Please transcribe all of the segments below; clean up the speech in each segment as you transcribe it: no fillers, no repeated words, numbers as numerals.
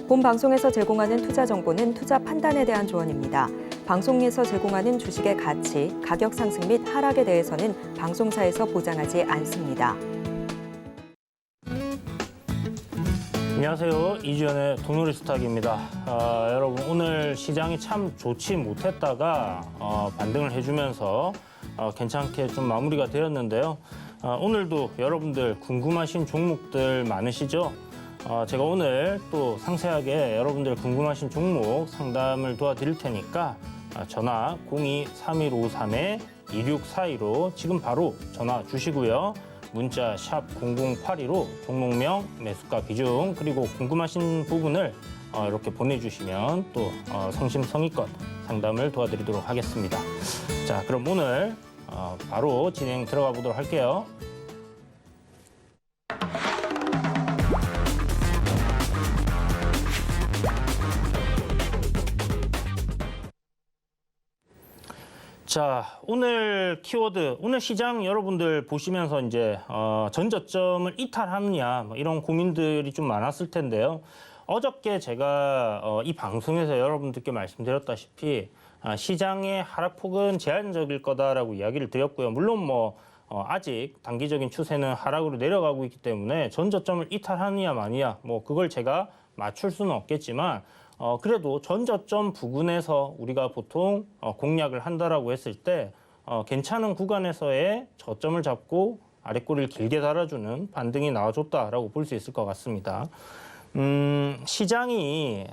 본 방송에서 제공하는 투자 정보는 투자 판단에 대한 조언입니다. 방송에서 제공하는 주식의 가치, 가격 상승 및 하락에 대해서는 방송사에서 보장하지 않습니다. 안녕하세요. 이주연의 돈놀이 스탁입니다. 여러분 오늘 시장이 참 좋지 못했다가 반등을 해주면서 괜찮게 좀 마무리가 되었는데요. 오늘도 여러분들 궁금하신 종목들 많으시죠? 제가 오늘 또 상세하게 여러분들 궁금하신 종목 상담을 도와드릴 테니까 전화 02-3153-2642로 지금 바로 전화 주시고요. 문자 샵 0082로 종목명, 매수가 비중 그리고 궁금하신 부분을 이렇게 보내주시면 또 성심성의껏 상담을 도와드리도록 하겠습니다. 자, 그럼 오늘 바로 진행 들어가 보도록 할게요. 자, 오늘 키워드, 오늘 시장 여러분들 보시면서 이제 전저점을 이탈하느냐 뭐 이런 고민들이 좀 많았을 텐데요. 어저께 제가 이 방송에서 여러분들께 말씀드렸다시피 시장의 하락폭은 제한적일 거다라고 이야기를 드렸고요. 물론 뭐 아직 단기적인 추세는 하락으로 내려가고 있기 때문에 전저점을 이탈하느냐 마느냐 뭐 그걸 제가 맞출 수는 없겠지만 그래도 전저점 부근에서 우리가 보통 공략을 한다라고 했을 때 괜찮은 구간에서의 저점을 잡고 아랫꼬리를 길게 달아주는 반등이 나와줬다라고 볼 수 있을 것 같습니다. 시장이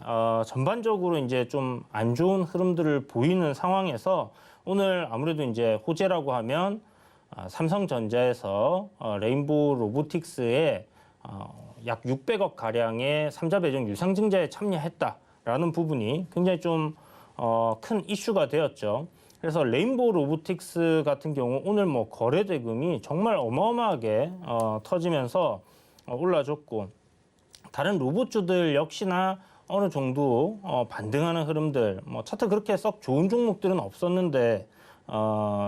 전반적으로 이제 좀 안 좋은 흐름들을 보이는 상황에서 오늘 아무래도 이제 호재라고 하면 삼성전자에서 레인보우 로보틱스에 약 600억 가량의 3자 배정 유상증자에 참여했다. 라는 부분이 굉장히 좀 큰 이슈가 되었죠. 그래서 레인보우 로보틱스 같은 경우 오늘 뭐 거래 대금이 정말 어마어마하게 터지면서 올라줬고 다른 로봇주들 역시나 어느 정도 반등하는 흐름들 뭐 차트 그렇게 썩 좋은 종목들은 없었는데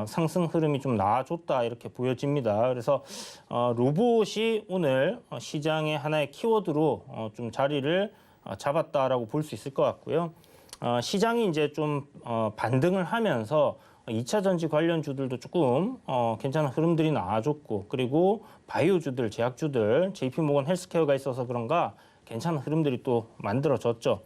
상승 흐름이 좀 나아졌다 이렇게 보여집니다. 그래서 로봇이 오늘 시장의 하나의 키워드로 좀 자리를 잡았다라고 볼 수 있을 것 같고요. 시장이 이제 좀 반등을 하면서 2차 전지 관련주들도 조금 괜찮은 흐름들이 나와줬고 그리고 바이오주들, 제약주들, JP모건 헬스케어가 있어서 그런가 괜찮은 흐름들이 또 만들어졌죠.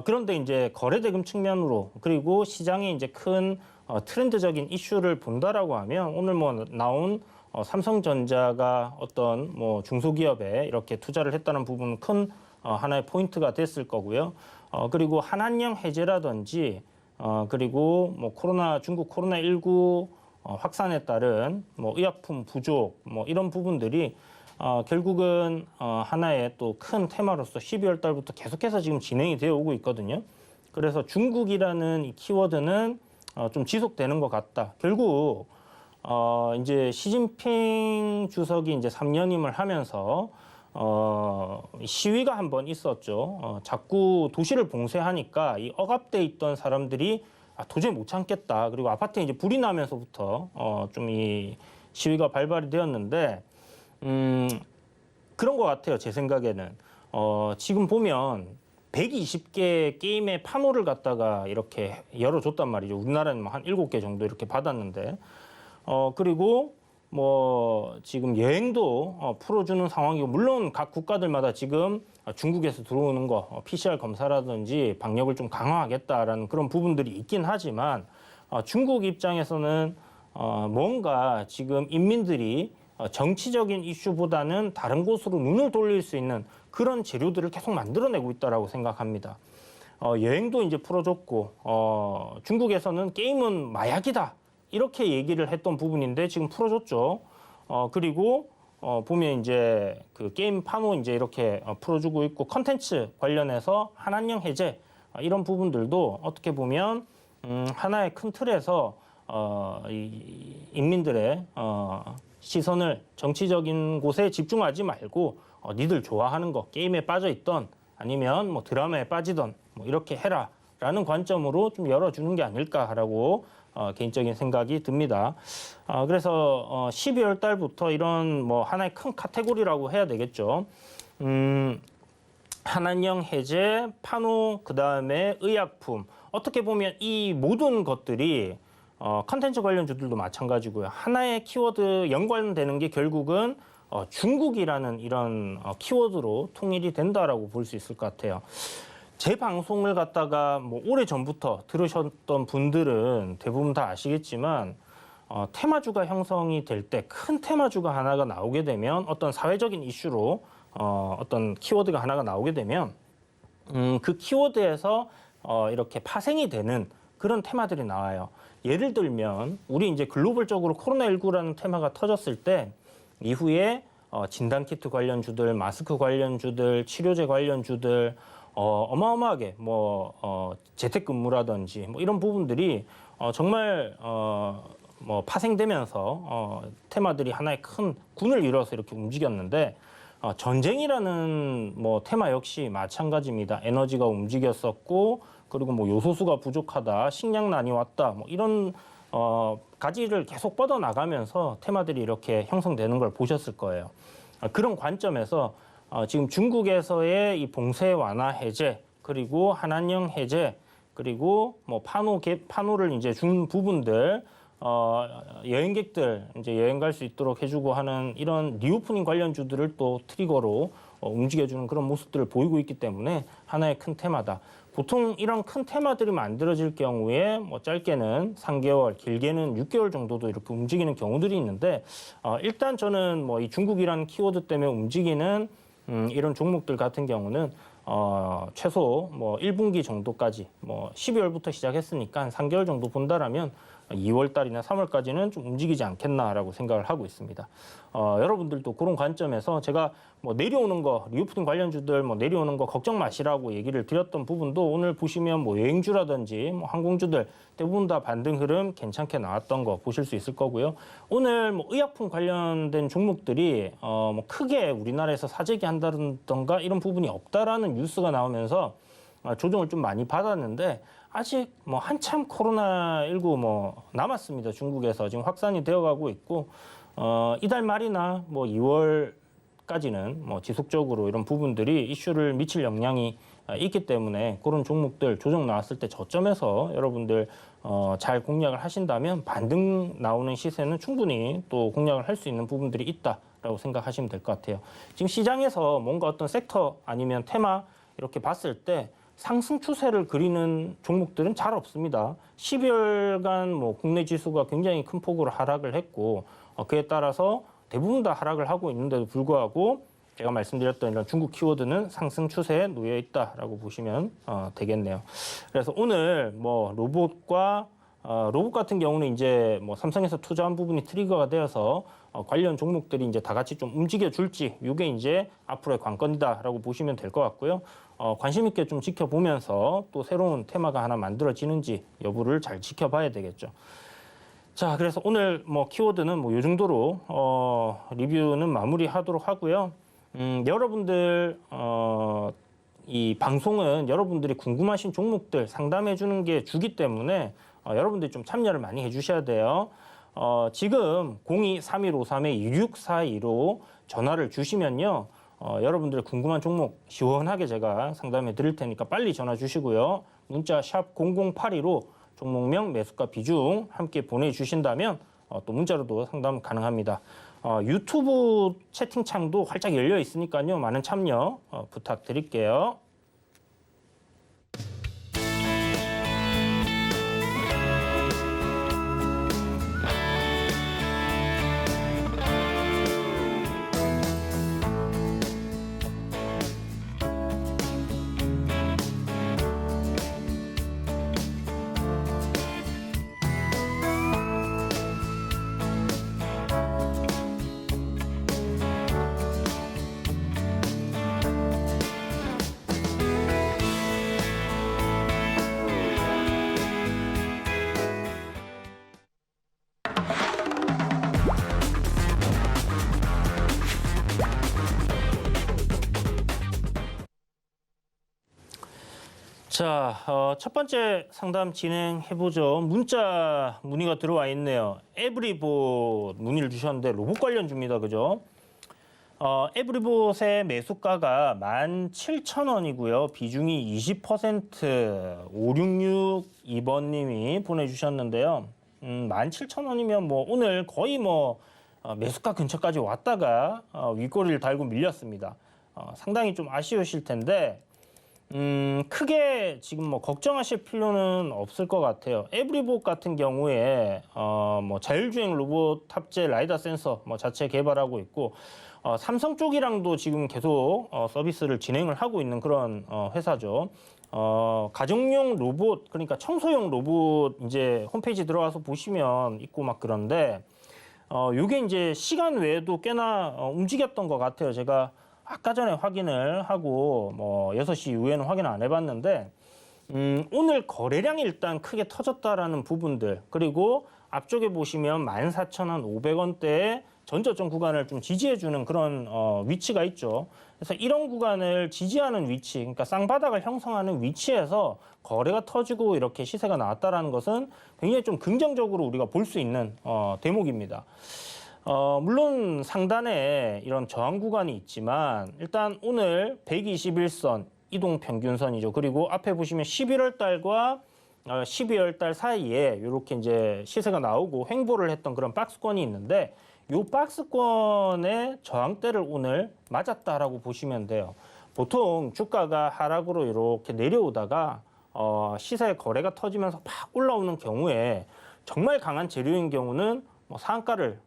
그런데 이제 거래대금 측면으로 그리고 시장에 이제 큰 트렌드적인 이슈를 본다라고 하면 오늘 뭐 나온 삼성전자가 어떤 뭐 중소기업에 이렇게 투자를 했다는 부분은 큰 하나의 포인트가 됐을 거고요. 그리고 한한령 해제라든지 그리고 뭐 중국 코로나19 확산에 따른 뭐 의약품 부족 뭐 이런 부분들이 결국은 하나의 또 큰 테마로서 12월 달부터 계속해서 지금 진행이 되어 오고 있거든요. 그래서 중국이라는 이 키워드는 좀 지속되는 것 같다. 결국 이제 시진핑 주석이 이제 3년임을 하면서 시위가 한번 있었죠. 자꾸 도시를 봉쇄하니까 이 억압돼 있던 사람들이 도저히 못 참겠다. 그리고 아파트에 이제 불이 나면서부터 좀 이 시위가 발발이 되었는데 그런 것 같아요. 제 생각에는 지금 보면 120개 게임의 판호를 갖다가 이렇게 열어줬단 말이죠. 우리나라는 한 7개 정도 이렇게 받았는데 그리고 뭐 지금 여행도 풀어주는 상황이고 물론 각 국가들마다 지금 중국에서 들어오는 거 PCR 검사라든지 방역을 좀 강화하겠다라는 그런 부분들이 있긴 하지만 중국 입장에서는 뭔가 지금 인민들이 정치적인 이슈보다는 다른 곳으로 눈을 돌릴 수 있는 그런 재료들을 계속 만들어내고 있다라고 생각합니다. 여행도 이제 풀어줬고 중국에서는 게임은 마약이다. 이렇게 얘기를 했던 부분인데 지금 풀어줬죠. 그리고 보면 이제 그 게임 판호 이제 이렇게 풀어주고 있고 컨텐츠 관련해서 한한령 해제 이런 부분들도 어떻게 보면 하나의 큰 틀에서 이 인민들의 시선을 정치적인 곳에 집중하지 말고 니들 좋아하는 거 게임에 빠져 있던 아니면 뭐 드라마에 빠지던 뭐 이렇게 해라라는 관점으로 좀 열어주는 게 아닐까라고. 개인적인 생각이 듭니다. 그래서 12월 달부터 이런 뭐 하나의 큰 카테고리라고 해야 되겠죠. 한한령 해제, 판호, 그다음에 의약품. 어떻게 보면 이 모든 것들이 컨텐츠 관련주들도 마찬가지고요. 하나의 키워드 연관되는 게 결국은 중국이라는 이런 키워드로 통일이 된다라고 볼 수 있을 것 같아요. 제 방송을 갖다가 뭐 오래 전부터 들으셨던 분들은 대부분 다 아시겠지만 테마주가 형성이 될 때 큰 테마주가 하나가 나오게 되면 어떤 사회적인 이슈로 어떤 키워드가 하나가 나오게 되면 그 키워드에서 이렇게 파생이 되는 그런 테마들이 나와요. 예를 들면 우리 이제 글로벌적으로 코로나19라는 테마가 터졌을 때 이후에 진단키트 관련주들, 마스크 관련주들, 치료제 관련주들 어마어마하게 뭐 재택근무라든지 뭐 이런 부분들이 정말 뭐 파생되면서 테마들이 하나의 큰 군을 이뤄서 이렇게 움직였는데 전쟁이라는 뭐 테마 역시 마찬가지입니다. 에너지가 움직였었고 그리고 뭐 요소수가 부족하다, 식량난이 왔다, 뭐 이런 가지를 계속 뻗어 나가면서 테마들이 이렇게 형성되는 걸 보셨을 거예요. 그런 관점에서 지금 중국에서의 이 봉쇄 완화 해제 그리고 한한령 해제 그리고 뭐 판호를 이제 준 부분들 여행객들 이제 여행 갈 수 있도록 해주고 하는 이런 리오프닝 관련주들을 또 트리거로 움직여주는 그런 모습들을 보이고 있기 때문에 하나의 큰 테마다. 보통 이런 큰 테마들이 만들어질 경우에 뭐 짧게는 3개월, 길게는 6개월 정도도 이렇게 움직이는 경우들이 있는데 일단 저는 뭐 이 중국이라는 키워드 때문에 움직이는 이런 종목들 같은 경우는 최소 뭐 1분기 정도까지 뭐 12월부터 시작했으니까 한 3개월 정도 본다라면 2월 달이나 3월까지는 좀 움직이지 않겠나라고 생각을 하고 있습니다. 여러분들도 그런 관점에서 제가 뭐 내려오는 거, 리오프닝 관련주들 뭐 내려오는 거 걱정 마시라고 얘기를 드렸던 부분도 오늘 보시면 뭐 여행주라든지 뭐 항공주들 대부분 다 반등 흐름 괜찮게 나왔던 거 보실 수 있을 거고요. 오늘 뭐 의약품 관련된 종목들이 뭐 크게 우리나라에서 사재기 한다던가 이런 부분이 없다라는 뉴스가 나오면서 조정을 좀 많이 받았는데 아직 뭐 한참 코로나19 뭐 남았습니다. 중국에서 지금 확산이 되어가고 있고 이달 말이나 뭐 2월까지는 뭐 지속적으로 이런 부분들이 이슈를 미칠 역량이 있기 때문에 그런 종목들 조정 나왔을 때 저점에서 여러분들 잘 공략을 하신다면 반등 나오는 시세는 충분히 또 공략을 할 수 있는 부분들이 있다라고 생각하시면 될 것 같아요. 지금 시장에서 뭔가 어떤 섹터 아니면 테마 이렇게 봤을 때 상승 추세를 그리는 종목들은 잘 없습니다. 12월간 뭐 국내 지수가 굉장히 큰 폭으로 하락을 했고 그에 따라서 대부분 다 하락을 하고 있는데도 불구하고 제가 말씀드렸던 이런 중국 키워드는 상승 추세에 놓여 있다라고 보시면 되겠네요. 그래서 오늘 뭐 로봇 같은 경우는 이제 뭐 삼성에서 투자한 부분이 트리거가 되어서 관련 종목들이 이제 다 같이 좀 움직여 줄지 이게 이제 앞으로의 관건이다라고 보시면 될 것 같고요. 관심 있게 좀 지켜보면서 또 새로운 테마가 하나 만들어지는지 여부를 잘 지켜봐야 되겠죠. 자, 그래서 오늘 뭐 키워드는 뭐 이 정도로 리뷰는 마무리하도록 하고요. 여러분들 이 방송은 여러분들이 궁금하신 종목들 상담해 주는 게 주기 때문에 여러분들이 좀 참여를 많이 해주셔야 돼요. 지금 02-3153-2642로 전화를 주시면요. 여러분들의 궁금한 종목 시원하게 제가 상담해 드릴 테니까 빨리 전화 주시고요. 문자 샵 0082로 종목명, 매수가, 비중 함께 보내주신다면 또 문자로도 상담 가능합니다. 유튜브 채팅창도 활짝 열려 있으니까요. 많은 참여 부탁드릴게요. 자, 첫 번째 상담 진행해보죠. 문자 문의가 들어와 있네요. 에브리봇 문의를 주셨는데 로봇 관련주입니다. 그죠? 에브리봇의 매수가가 17,000원이고요. 비중이 20%, 5662번님이 보내주셨는데요. 17,000원이면 뭐 오늘 거의 뭐 매수가 근처까지 왔다가 윗꼬리를 달고 밀렸습니다. 상당히 좀 아쉬우실 텐데 크게 지금 뭐 걱정하실 필요는 없을 것 같아요. 에브리봇 같은 경우에 뭐 자율주행 로봇 탑재 라이다 센서 뭐 자체 개발하고 있고 삼성 쪽이랑도 지금 계속 서비스를 진행을 하고 있는 그런 회사죠. 가정용 로봇, 그러니까 청소용 로봇 이제 홈페이지 들어가서 보시면 있고 막 그런데 요게 이제 시간 외에도 꽤나 움직였던 것 같아요. 제가 아까 전에 확인을 하고 뭐 6시 이후에는 확인 안 해봤는데 오늘 거래량이 일단 크게 터졌다라는 부분들, 그리고 앞쪽에 보시면 14,500원대의 전저점 구간을 좀 지지해주는 그런 위치가 있죠. 그래서 이런 구간을 지지하는 위치, 그러니까 쌍바닥을 형성하는 위치에서 거래가 터지고 이렇게 시세가 나왔다라는 것은 굉장히 좀 긍정적으로 우리가 볼 수 있는 대목입니다. 물론 상단에 이런 저항 구간이 있지만 일단 오늘 121선 이동 평균선이죠. 그리고 앞에 보시면 11월 달과 12월 달 사이에 이렇게 이제 시세가 나오고 횡보를 했던 그런 박스권이 있는데 이 박스권의 저항대를 오늘 맞았다라고 보시면 돼요. 보통 주가가 하락으로 이렇게 내려오다가 시세 거래가 터지면서 팍 올라오는 경우에 정말 강한 재료인 경우는 뭐 상한가를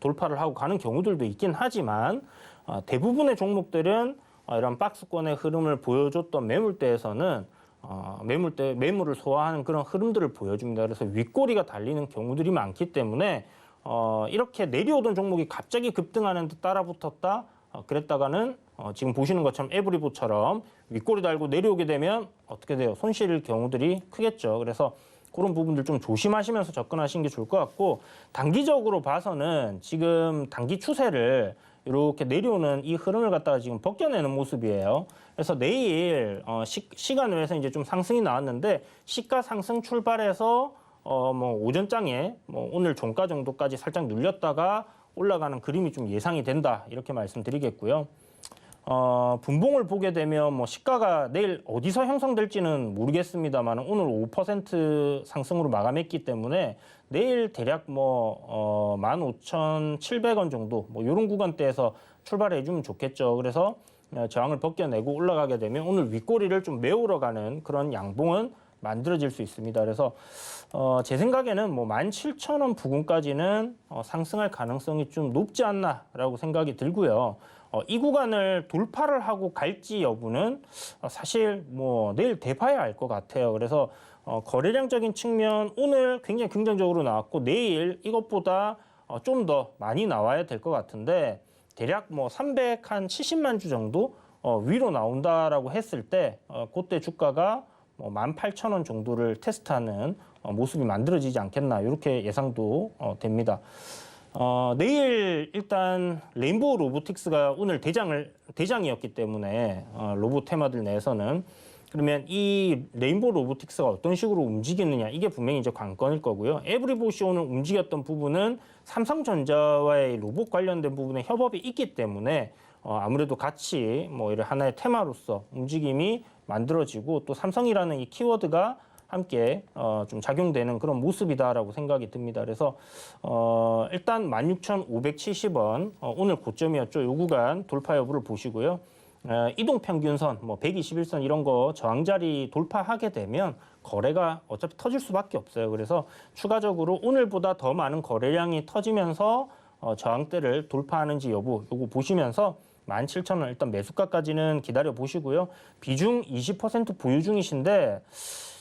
돌파를 하고 가는 경우들도 있긴 하지만 대부분의 종목들은 이런 박스권의 흐름을 보여줬던 매물대에서는 매물을 소화하는 그런 흐름들을 보여줍니다. 그래서 윗꼬리가 달리는 경우들이 많기 때문에 이렇게 내려오던 종목이 갑자기 급등하는 데 따라붙었다. 그랬다가는 지금 보시는 것처럼 에브리봇처럼 윗꼬리 달고 내려오게 되면 어떻게 돼요? 손실일 경우들이 크겠죠. 그래서 그런 부분들 좀 조심하시면서 접근하시는 게 좋을 것 같고, 단기적으로 봐서는 지금 단기 추세를 이렇게 내려오는 이 흐름을 갖다가 지금 벗겨내는 모습이에요. 그래서 내일 시간을 해서 이제 좀 상승이 나왔는데 시가 상승 출발해서 뭐 오전장에 뭐 오늘 종가 정도까지 살짝 눌렸다가 올라가는 그림이 좀 예상이 된다, 이렇게 말씀드리겠고요. 분봉을 보게 되면 뭐 시가가 내일 어디서 형성될지는 모르겠습니다만 오늘 5% 상승으로 마감했기 때문에 내일 대략 뭐 15,700원 정도 뭐 이런 구간대에서 출발해 주면 좋겠죠. 그래서 저항을 벗겨내고 올라가게 되면 오늘 윗꼬리를 좀 메우러 가는 그런 양봉은 만들어질 수 있습니다. 그래서 제 생각에는 뭐 17,000원 부근까지는 상승할 가능성이 좀 높지 않나라고 생각이 들고요. 이 구간을 돌파를 하고 갈지 여부는 사실 뭐 내일 돼봐야 알 것 같아요. 그래서 거래량적인 측면 오늘 굉장히 긍정적으로 나왔고 내일 이것보다 좀 더 많이 나와야 될 것 같은데 대략 뭐 370만 주 정도 위로 나온다라고 했을 때 그때 주가가 뭐 18,000원 정도를 테스트하는 모습이 만들어지지 않겠나, 이렇게 예상도 됩니다. 내일 일단 레인보우 로보틱스가 오늘 대장이었기 때문에 로봇 테마들 내에서는, 그러면 이 레인보우 로보틱스가 어떤 식으로 움직이느냐, 이게 분명히 이제 관건일 거고요. 에브리봇이 오늘 움직였던 부분은 삼성전자와의 로봇 관련된 부분에 협업이 있기 때문에 아무래도 같이 뭐 이런 하나의 테마로서 움직임이 만들어지고 또 삼성이라는 이 키워드가 함께 좀 작용되는 그런 모습이다라고 생각이 듭니다. 그래서 일단 16,570원 오늘 고점이었죠. 요 구간 돌파 여부를 보시고요. 이동평균선, 뭐 121선 이런 거 저항자리 돌파하게 되면 거래가 어차피 터질 수밖에 없어요. 그래서 추가적으로 오늘보다 더 많은 거래량이 터지면서 저항대를 돌파하는지 여부 요거 보시면서 17,000원 일단 매수가까지는 기다려 보시고요. 비중 20% 보유 중이신데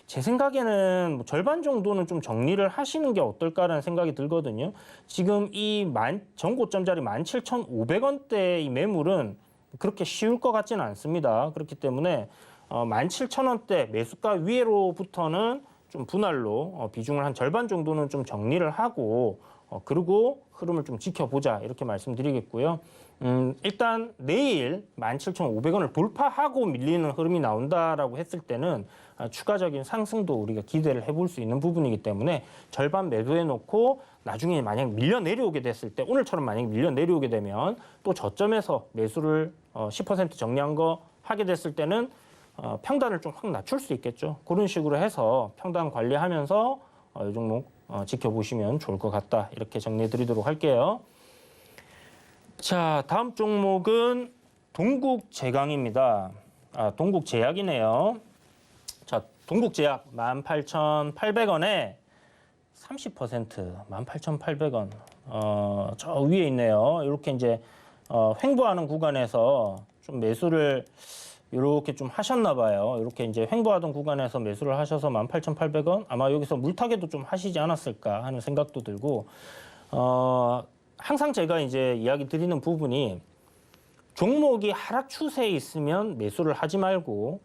제 생각에는 뭐 절반 정도는 좀 정리를 하시는 게 어떨까라는 생각이 들거든요. 지금 이 전고점짜리 17,500원대 이 매물은 그렇게 쉬울 것 같지는 않습니다. 그렇기 때문에 17,000원대 매수가 위로부터는 좀 분할로 비중을 한 절반 정도는 좀 정리를 하고 그리고 흐름을 좀 지켜보자 이렇게 말씀드리겠고요. 일단 내일 17,500원을 돌파하고 밀리는 흐름이 나온다라고 했을 때는 추가적인 상승도 우리가 기대를 해볼 수 있는 부분이기 때문에 절반 매도해 놓고 나중에 만약 밀려 내려오게 됐을 때 오늘처럼 만약 밀려 내려오게 되면 또 저점에서 매수를 10% 정리한 거 하게 됐을 때는 평단을 좀 확 낮출 수 있겠죠. 그런 식으로 해서 평단 관리하면서 이 종목 지켜보시면 좋을 것 같다. 이렇게 정리해 드리도록 할게요. 자, 다음 종목은 동국제강입니다. 동국제약이네요. 자, 동국제약 18,800원에 30% 18,800원. 저 위에 있네요. 이렇게 이제 횡보하는 구간에서 좀 매수를 이렇게 좀 하셨나 봐요. 이렇게 이제 횡보하던 구간에서 매수를 하셔서 18,800원. 아마 여기서 물타기도 좀 하시지 않았을까 하는 생각도 들고, 항상 제가 이제 이야기 드리는 부분이 종목이 하락 추세에 있으면 매수를 하지 말고,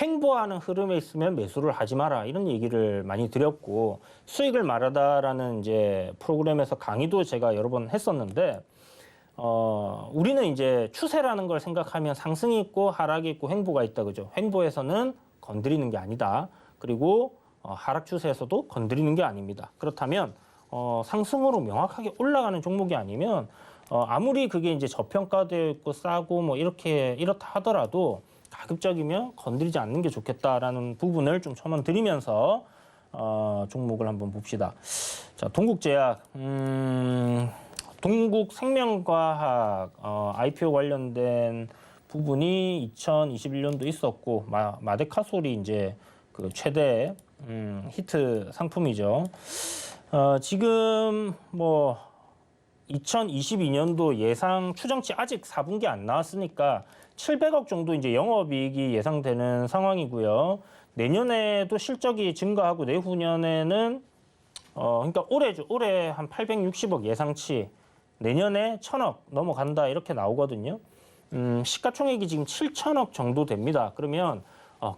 횡보하는 흐름에 있으면 매수를 하지 마라 이런 얘기를 많이 드렸고, 수익을 말하다라는 이제 프로그램에서 강의도 제가 여러 번 했었는데, 우리는 이제 추세라는 걸 생각하면 상승이 있고 하락이 있고 횡보가 있다 그죠? 횡보에서는 건드리는 게 아니다. 그리고 하락 추세에서도 건드리는 게 아닙니다. 그렇다면 상승으로 명확하게 올라가는 종목이 아니면 아무리 그게 이제 저평가되어 있고 싸고 뭐 이렇다 하더라도 가급적이면 건드리지 않는 게 좋겠다라는 부분을 좀 첨언드리면서 종목을 한번 봅시다. 자, 동국제약, 동국생명과학 IPO 관련된 부분이 2021년도 있었고 마데카솔이 이제 그 최대 히트 상품이죠. 지금 뭐 2022년도 예상 추정치 아직 4분기 안 나왔으니까 700억 정도 이제 영업이익이 예상되는 상황이고요. 내년에도 실적이 증가하고 내후년에는 그러니까 올해 한 860억 예상치, 내년에 1,000억 넘어간다 이렇게 나오거든요. 시가총액이 지금 7,000억 정도 됩니다. 그러면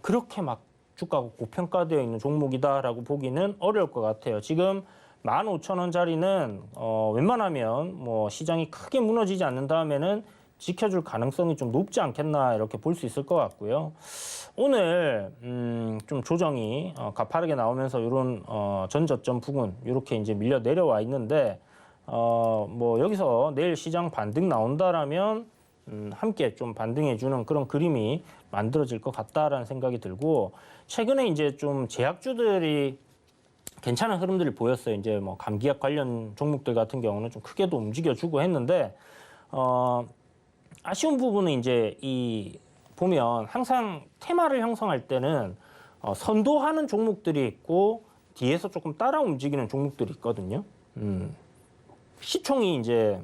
그렇게 막 주가가 고평가되어 있는 종목이다라고 보기는 어려울 것 같아요. 지금 15,000원짜리는 웬만하면 뭐 시장이 크게 무너지지 않는 다음에는 지켜줄 가능성이 좀 높지 않겠나 이렇게 볼 수 있을 것 같고요. 오늘 좀 조정이 가파르게 나오면서 이런 전저점 부근 이렇게 이제 밀려 내려와 있는데 뭐 여기서 내일 시장 반등 나온다라면 함께 좀 반등해주는 그런 그림이 만들어질 것 같다라는 생각이 들고, 최근에 이제 좀 제약주들이 괜찮은 흐름들이 보였어요. 이제 뭐 감기약 관련 종목들 같은 경우는 좀 크게도 움직여주고 했는데, 아쉬운 부분은 이제 보면 항상 테마를 형성할 때는 선도하는 종목들이 있고 뒤에서 조금 따라 움직이는 종목들이 있거든요. 시총이 이제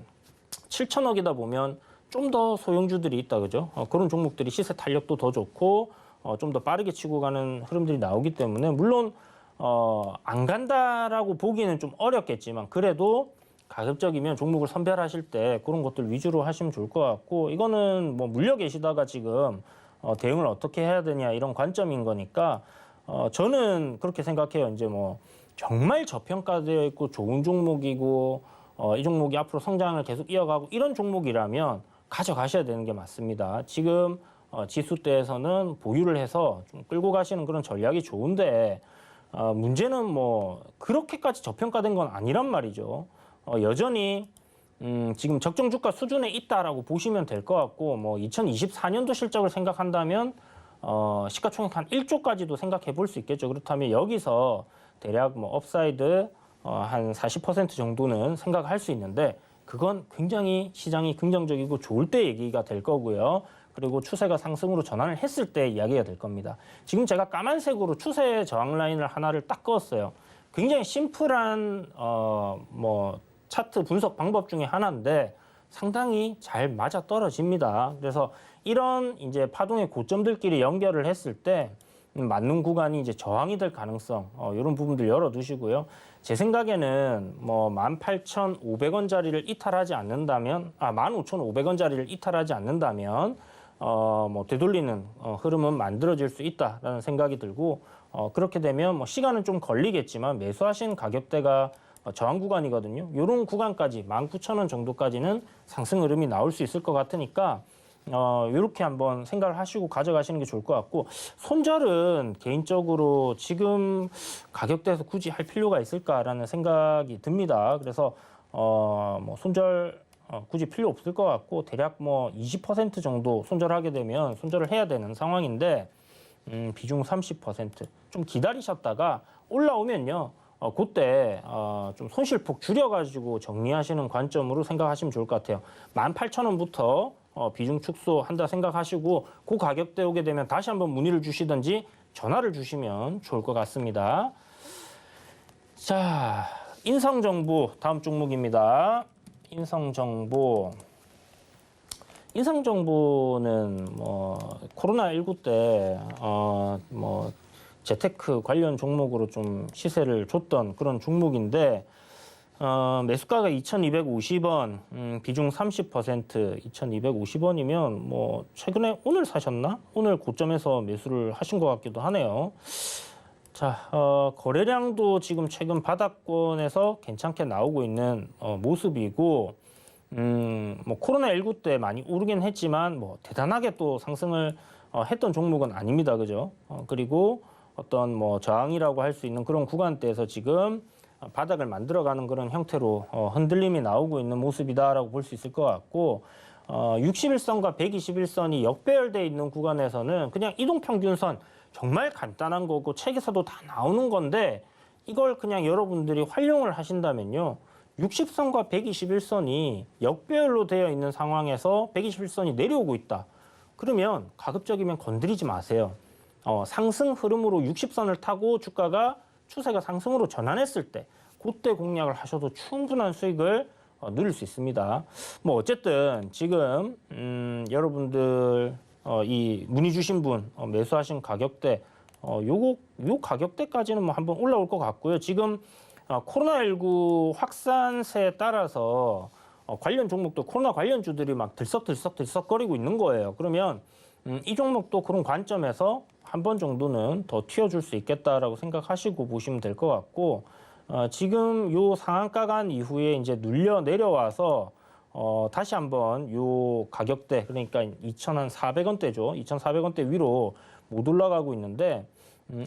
7,000억이다 보면 좀 더 소형주들이 있다 그죠? 그런 종목들이 시세 탄력도 더 좋고 좀 더 빠르게 치고 가는 흐름들이 나오기 때문에 물론 안 간다라고 보기는 좀 어렵겠지만 그래도 가급적이면 종목을 선별하실 때 그런 것들 위주로 하시면 좋을 것 같고, 이거는 뭐 물려 계시다가 지금 대응을 어떻게 해야 되냐 이런 관점인 거니까 저는 그렇게 생각해요. 이제 뭐 정말 저평가되어 있고 좋은 종목이고 이 종목이 앞으로 성장을 계속 이어가고 이런 종목이라면 가져가셔야 되는 게 맞습니다. 지금 지수대에서는 보유를 해서 좀 끌고 가시는 그런 전략이 좋은데 문제는 뭐 그렇게까지 저평가된 건 아니란 말이죠. 여전히 지금 적정 주가 수준에 있다라고 보시면 될 것 같고, 뭐 2024년도 실적을 생각한다면 시가총액 한 1조까지도 생각해 볼 수 있겠죠. 그렇다면 여기서 대략 뭐 업사이드 한 40% 정도는 생각할 수 있는데, 그건 굉장히 시장이 긍정적이고 좋을 때 얘기가 될 거고요. 그리고 추세가 상승으로 전환을 했을 때 이야기가 될 겁니다. 지금 제가 까만색으로 추세 저항 라인을 하나를 딱 그었어요. 굉장히 심플한 뭐 차트 분석 방법 중에 하나인데 상당히 잘 맞아 떨어집니다. 그래서 이런 이제 파동의 고점들끼리 연결을 했을 때 맞는 구간이 이제 저항이 될 가능성, 이런 부분들 열어두시고요. 제 생각에는 뭐 18,500원짜리를 이탈하지 않는다면, 15,500원짜리를 이탈하지 않는다면, 뭐 되돌리는 흐름은 만들어질 수 있다라는 생각이 들고, 그렇게 되면 뭐 시간은 좀 걸리겠지만 매수하신 가격대가 저항 구간이거든요. 이런 구간까지 19,000원 정도까지는 상승 흐름이 나올 수 있을 것 같으니까 이렇게 한번 생각을 하시고 가져가시는 게 좋을 것 같고, 손절은 개인적으로 지금 가격대에서 굳이 할 필요가 있을까라는 생각이 듭니다. 그래서 뭐 손절 굳이 필요 없을 것 같고, 대략 뭐 20% 정도 손절하게 되면 손절을 해야 되는 상황인데, 비중 30%좀 기다리셨다가 올라오면요, 그때 좀 손실폭 줄여가지고 정리하시는 관점으로 생각하시면 좋을 것 같아요. 18,000원부터 비중 축소한다 생각하시고, 그 가격대 오게 되면 다시 한번 문의를 주시든지 전화를 주시면 좋을 것 같습니다. 자, 인성정보 다음 종목입니다. 인성정보는 뭐 코로나19 때 뭐 재테크 관련 종목으로 좀 시세를 줬던 그런 종목인데, 매수가가 2,250원, 비중 30%, 2,250원이면 뭐 최근에 오늘 사셨나? 오늘 고점에서 매수를 하신 것 같기도 하네요. 자, 거래량도 지금 최근 바닥권에서 괜찮게 나오고 있는 모습이고, 뭐 코로나19 때 많이 오르긴 했지만 뭐 대단하게 또 상승을 했던 종목은 아닙니다, 그죠? 그리고 어떤 뭐 저항이라고 할 수 있는 그런 구간대에서 지금 바닥을 만들어가는 그런 형태로 흔들림이 나오고 있는 모습이다라고 볼 수 있을 것 같고, 61선과 121선이 역배열돼 있는 구간에서는 그냥 이동평균선, 정말 간단한 거고 책에서도 다 나오는 건데, 이걸 그냥 여러분들이 활용을 하신다면요, 60선과 121선이 역배열로 되어 있는 상황에서 121선이 내려오고 있다. 그러면 가급적이면 건드리지 마세요. 상승 흐름으로 60선을 타고 주가가 추세가 상승으로 전환했을 때, 그때 공략을 하셔도 충분한 수익을 누릴 수 있습니다. 뭐 어쨌든 지금 여러분들 이 문의 주신 분 매수하신 가격대, 요 가격대까지는 뭐 한번 올라올 것 같고요. 지금 코로나19 확산세에 따라서 관련 종목도 코로나 관련주들이 막 들썩거리고 있는 거예요. 그러면 이 종목도 그런 관점에서 한 번 정도는 더 튀어줄 수 있겠다라고 생각하시고 보시면 될 것 같고, 지금 요 상한가 간 이후에 이제 눌려 내려와서 다시 한번 요 가격대, 그러니까 2,400원대죠. 2,400원대 위로 못 올라가고 있는데,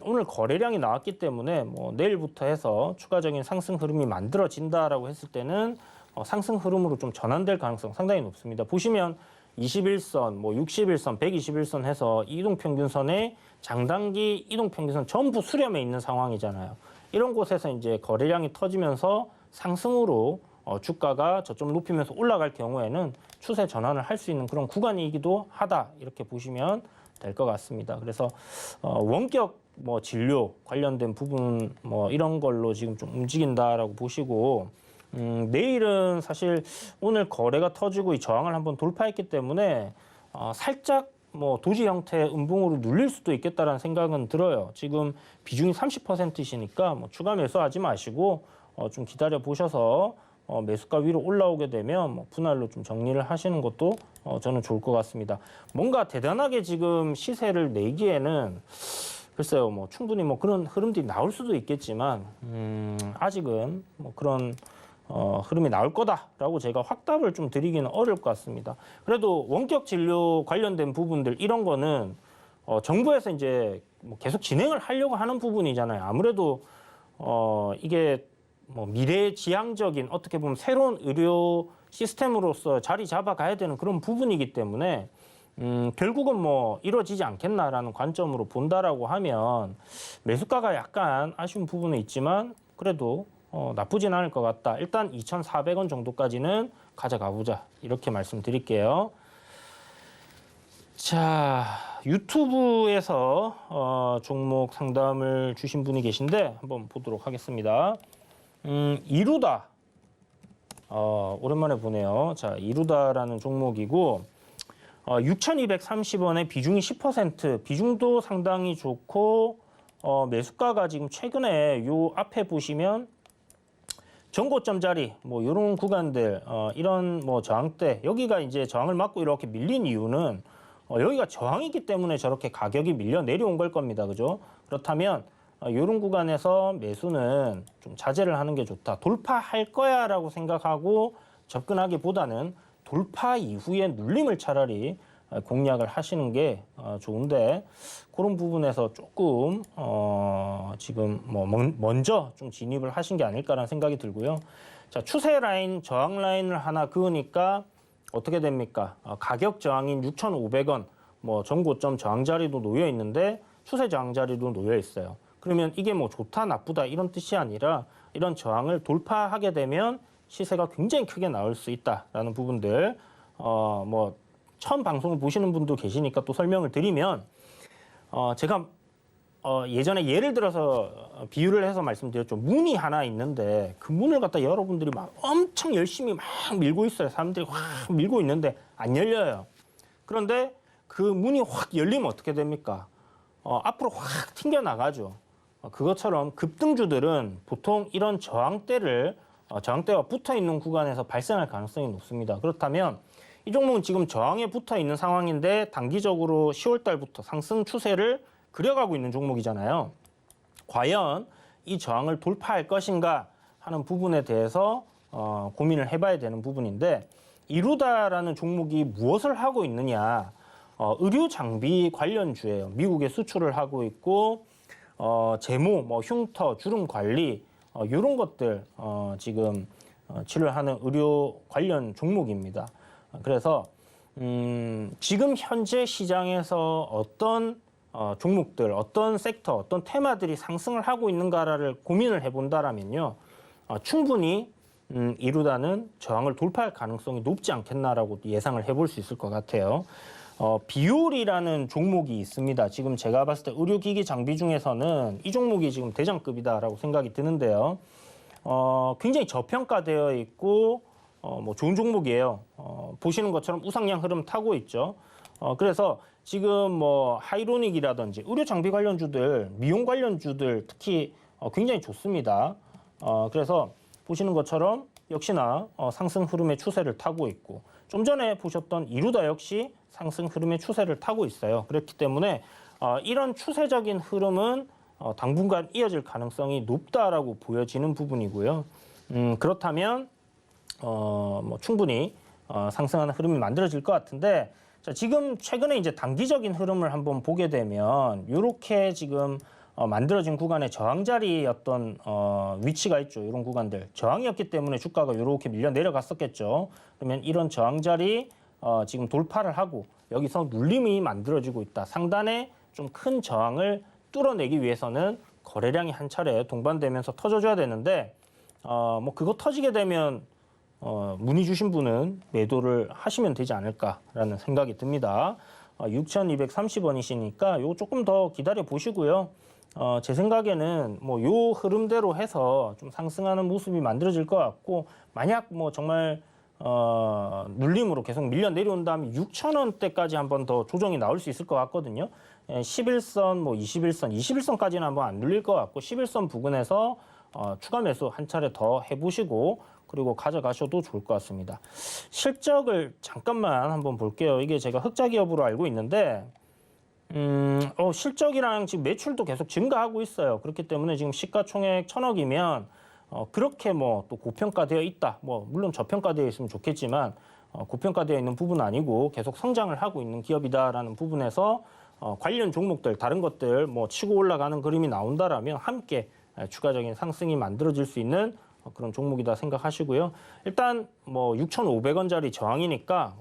오늘 거래량이 나왔기 때문에 뭐 내일부터 해서 추가적인 상승 흐름이 만들어진다라고 했을 때는 상승 흐름으로 좀 전환될 가능성 상당히 높습니다. 보시면 21선, 뭐 61선, 121선 해서 이동평균선에 장단기 이동평균선 전부 수렴해 있는 상황이잖아요. 이런 곳에서 이제 거래량이 터지면서 상승으로 주가가 저점을 높이면서 올라갈 경우에는 추세 전환을 할 수 있는 그런 구간이기도 하다, 이렇게 보시면 될 것 같습니다. 그래서 원격 뭐 진료 관련된 부분 뭐 이런 걸로 지금 좀 움직인다라고 보시고, 내일은 사실 오늘 거래가 터지고 이 저항을 한번 돌파했기 때문에 살짝 뭐 도지 형태의 음봉으로 눌릴 수도 있겠다라는 생각은 들어요. 지금 비중이 30%이시니까 뭐 추가 매수하지 마시고 좀 기다려 보셔서 매수가 위로 올라오게 되면 뭐 분할로 좀 정리를 하시는 것도 저는 좋을 것 같습니다. 뭔가 대단하게 지금 시세를 내기에는 글쎄요, 뭐 충분히 뭐 그런 흐름들이 나올 수도 있겠지만 아직은 뭐 그런 흐름이 나올 거다라고 제가 확답을 좀 드리기는 어려울 것 같습니다. 그래도 원격 진료 관련된 부분들 이런 거는 정부에서 이제 뭐 계속 진행을 하려고 하는 부분이잖아요. 아무래도 이게 뭐 미래지향적인 어떻게 보면 새로운 의료 시스템으로서 자리 잡아가야 되는 그런 부분이기 때문에 결국은 뭐 이루어지지 않겠나라는 관점으로 본다라고 하면 매수가가 약간 아쉬운 부분은 있지만 그래도 나쁘진 않을 것 같다. 일단 2,400원 정도까지는 가져가 보자, 이렇게 말씀드릴게요. 자, 유튜브에서 종목 상담을 주신 분이 계신데 한번 보도록 하겠습니다. 이루다, 오랜만에 보네요. 자, 이루다라는 종목이고 6,230원에 비중이 10%, 비중도 상당히 좋고 매수가가 지금 최근에 요 앞에 보시면 전고점 자리, 뭐 이런 구간들, 이런 뭐 저항대, 여기가 이제 저항을 맞고 이렇게 밀린 이유는 여기가 저항이기 때문에 저렇게 가격이 밀려 내려온 걸 겁니다, 그죠? 그렇다면 이런 구간에서 매수는 좀 자제를 하는 게 좋다. 돌파할 거야라고 생각하고 접근하기보다는 돌파 이후에 눌림을 차라리 공략을 하시는 게 좋은데 그런 부분에서 조금 지금 뭐 먼저 좀 진입을 하신 게 아닐까라는 생각이 들고요. 자, 추세 라인, 저항 라인을 하나 그으니까 어떻게 됩니까? 가격 저항인 6,500원, 뭐 전고점 저항 자리도 놓여 있는데 추세 저항 자리도 놓여 있어요. 그러면 이게 뭐 좋다 나쁘다 이런 뜻이 아니라 이런 저항을 돌파하게 되면 시세가 굉장히 크게 나올 수 있다라는 부분들 뭐 처음 방송을 보시는 분도 계시니까 또 설명을 드리면 제가 예전에 예를 들어서 비유를 해서 말씀드렸죠. 문이 하나 있는데 그 문을 갖다 여러분들이 막 엄청 열심히 막 밀고 있어요. 사람들이 확 밀고 있는데 안 열려요. 그런데 그 문이 확 열리면 어떻게 됩니까? 앞으로 확 튕겨나가죠. 그것처럼 급등주들은 보통 이런 저항대와 붙어 있는 구간에서 발생할 가능성이 높습니다. 그렇다면 이 종목은 지금 저항에 붙어 있는 상황인데 단기적으로 10월 달부터 상승 추세를 그려가고 있는 종목이잖아요. 과연 이 저항을 돌파할 것인가 하는 부분에 대해서 고민을 해봐야 되는 부분인데 이루다라는 종목이 무엇을 하고 있느냐. 의료 장비 관련주예요. 미국에 수출을 하고 있고 제모, 뭐 흉터, 주름 관리 이런 것들 지금 치료하는 의료 관련 종목입니다. 그래서 지금 현재 시장에서 어떤 종목들, 어떤 섹터, 어떤 테마들이 상승을 하고 있는가를 고민을 해본다라면요. 충분히 이루다는 저항을 돌파할 가능성이 높지 않겠나라고 예상을 해볼 수 있을 것 같아요. 비올이라는 종목이 있습니다. 지금 제가 봤을 때 의료기기 장비 중에서는 이 종목이 지금 대장급이다라고 생각이 드는데요. 굉장히 저평가되어 있고 뭐 좋은 종목이에요. 보시는 것처럼 우상향 흐름 타고 있죠. 그래서 지금 뭐 하이로닉이라든지 의료 장비 관련주들, 미용 관련주들 특히 굉장히 좋습니다. 그래서 보시는 것처럼 역시나 상승 흐름의 추세를 타고 있고 좀 전에 보셨던 이루다 역시 상승 흐름의 추세를 타고 있어요. 그렇기 때문에 이런 추세적인 흐름은 당분간 이어질 가능성이 높다라고 보여지는 부분이고요. 그렇다면 뭐 충분히 상승하는 흐름이 만들어질 것 같은데 자, 지금 최근에 이제 단기적인 흐름을 한번 보게 되면 이렇게 지금 만들어진 구간의 저항 자리였던 위치가 있죠. 이런 구간들 저항이었기 때문에 주가가 이렇게 밀려 내려갔었겠죠. 그러면 이런 저항 자리 지금 돌파를 하고 여기서 눌림이 만들어지고 있다. 상단에 좀 큰 저항을 뚫어내기 위해서는 거래량이 한 차례 동반되면서 터져줘야 되는데 뭐 그거 터지게 되면 문의 주신 분은 매도를 하시면 되지 않을까라는 생각이 듭니다. 6,230원이시니까 요거 조금 더 기다려 보시고요. 제 생각에는 뭐 요 흐름대로 해서 좀 상승하는 모습이 만들어질 것 같고 만약 뭐 정말 눌림으로 계속 밀려 내려온 다음에 6,000원대까지 한번 더 조정이 나올 수 있을 것 같거든요. 11선, 뭐 21선까지는 한번 안 눌릴 것 같고 11선 부근에서 추가 매수 한 차례 더 해보시고 그리고 가져가셔도 좋을 것 같습니다. 실적을 잠깐만 한번 볼게요. 이게 제가 흑자 기업으로 알고 있는데 실적이랑 지금 매출도 계속 증가하고 있어요. 그렇기 때문에 지금 시가총액 1,000억이면 그렇게 뭐 또 고평가되어 있다. 뭐 물론 저평가되어 있으면 좋겠지만 고평가되어 있는 부분은 아니고 계속 성장을 하고 있는 기업이다라는 부분에서 관련 종목들 다른 것들 뭐 치고 올라가는 그림이 나온다라면 함께 추가적인 상승이 만들어질 수 있는 그런 종목이다 생각하시고요. 일단 뭐 6,500원짜리 저항이니까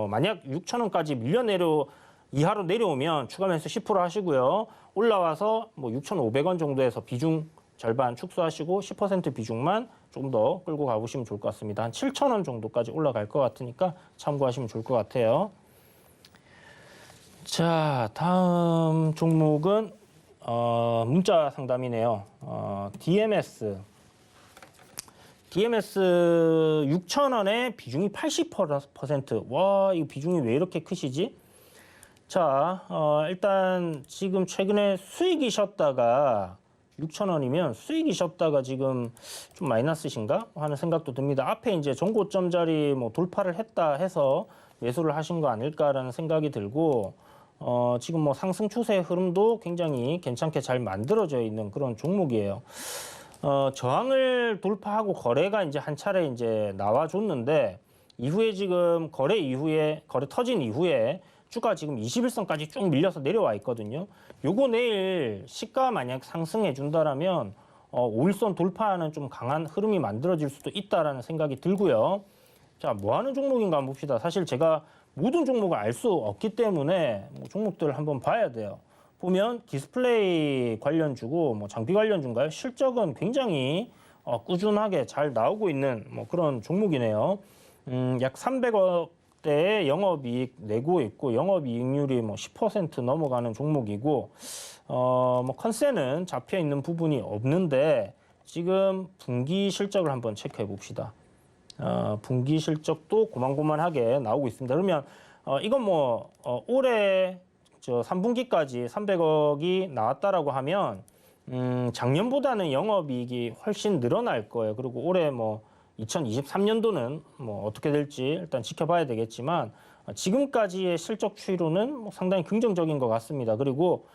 만약 6,000원까지 이하로 내려오면 추가 매수 10% 하시고요. 올라와서 뭐 6,500원 정도에서 비중 절반 축소하시고 10% 비중만 조금 더 끌고 가보시면 좋을 것 같습니다. 한 7,000원 정도까지 올라갈 것 같으니까 참고하시면 좋을 것 같아요. 자, 다음 종목은 문자 상담이네요. DMS 6,000원에 비중이 80%. 와, 이 비중이 왜 이렇게 크시지? 자, 일단 지금 최근에 수익이셨다가 6,000원이면 수익이셨다가 지금 좀 마이너스신가 하는 생각도 듭니다. 앞에 이제 전고점 자리 뭐 돌파를 했다 해서 매수를 하신 거 아닐까라는 생각이 들고 지금 뭐 상승 추세의 흐름도 굉장히 괜찮게 잘 만들어져 있는 그런 종목이에요. 저항을 돌파하고 거래가 이제 한 차례 이제 나와줬는데 이후에 지금 거래 터진 이후에 주가 지금 21선까지 쭉 밀려서 내려와 있거든요. 요거 내일 시가 만약 상승해 준다라면 5일선 돌파하는 좀 강한 흐름이 만들어질 수도 있다라는 생각이 들고요. 자, 뭐 하는 종목인가 한번 봅시다. 사실 제가 모든 종목을 알 수 없기 때문에 뭐 종목들을 한번 봐야 돼요. 보면 디스플레이 관련주고 뭐 장비 관련주인가요? 실적은 굉장히 꾸준하게 잘 나오고 있는 뭐 그런 종목이네요. 약 300억대의 영업이익 내고 있고 영업이익률이 뭐 10% 넘어가는 종목이고 뭐 컨센은 잡혀 있는 부분이 없는데 지금 분기 실적을 한번 체크해 봅시다. 분기 실적도 고만고만하게 나오고 있습니다. 그러면 이건 뭐 올해 3분기까지 300억이 나왔다라고 하면 작년보다는 영업이익이 훨씬 늘어날 거예요. 그리고 올해 뭐 2023년도는 뭐 어떻게 될지 일단 지켜봐야 되겠지만 지금까지의 실적 추이로는 뭐 상당히 긍정적인 것 같습니다. 그리고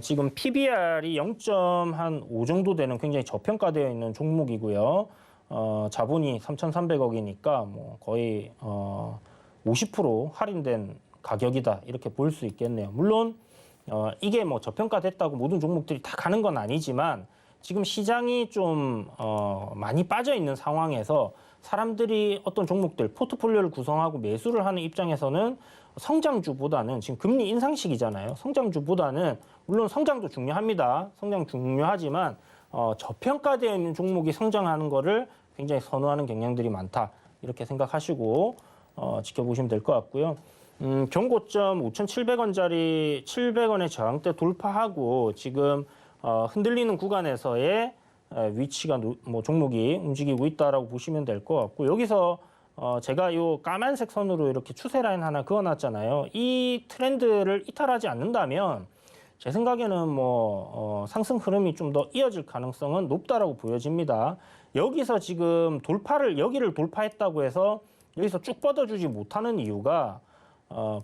지금 PBR이 0.5 정도 되는 굉장히 저평가되어 있는 종목이고요. 자본이 3,300억이니까 뭐 거의 50% 할인된 가격이다 이렇게 볼 수 있겠네요. 물론 이게 뭐 저평가됐다고 모든 종목들이 다 가는 건 아니지만 지금 시장이 좀 많이 빠져 있는 상황에서 사람들이 어떤 종목들 포트폴리오를 구성하고 매수를 하는 입장에서는 성장주보다는 지금 금리 인상 시기잖아요. 성장주보다는 물론 성장도 중요합니다. 성장 중요하지만 저평가되어 있는 종목이 성장하는 거를 굉장히 선호하는 경향들이 많다. 이렇게 생각하시고 지켜보시면 될 것 같고요. 경고점 5,700원짜리 700원의 저항대 돌파하고 지금 흔들리는 구간에서의 위치가 뭐 종목이 움직이고 있다라고 보시면 될 것 같고 여기서 제가 요 까만색 선으로 이렇게 추세 라인 하나 그어놨잖아요. 이 트렌드를 이탈하지 않는다면 제 생각에는 뭐 상승 흐름이 좀 더 이어질 가능성은 높다라고 보여집니다. 여기서 지금 여기를 돌파했다고 해서 여기서 쭉 뻗어주지 못하는 이유가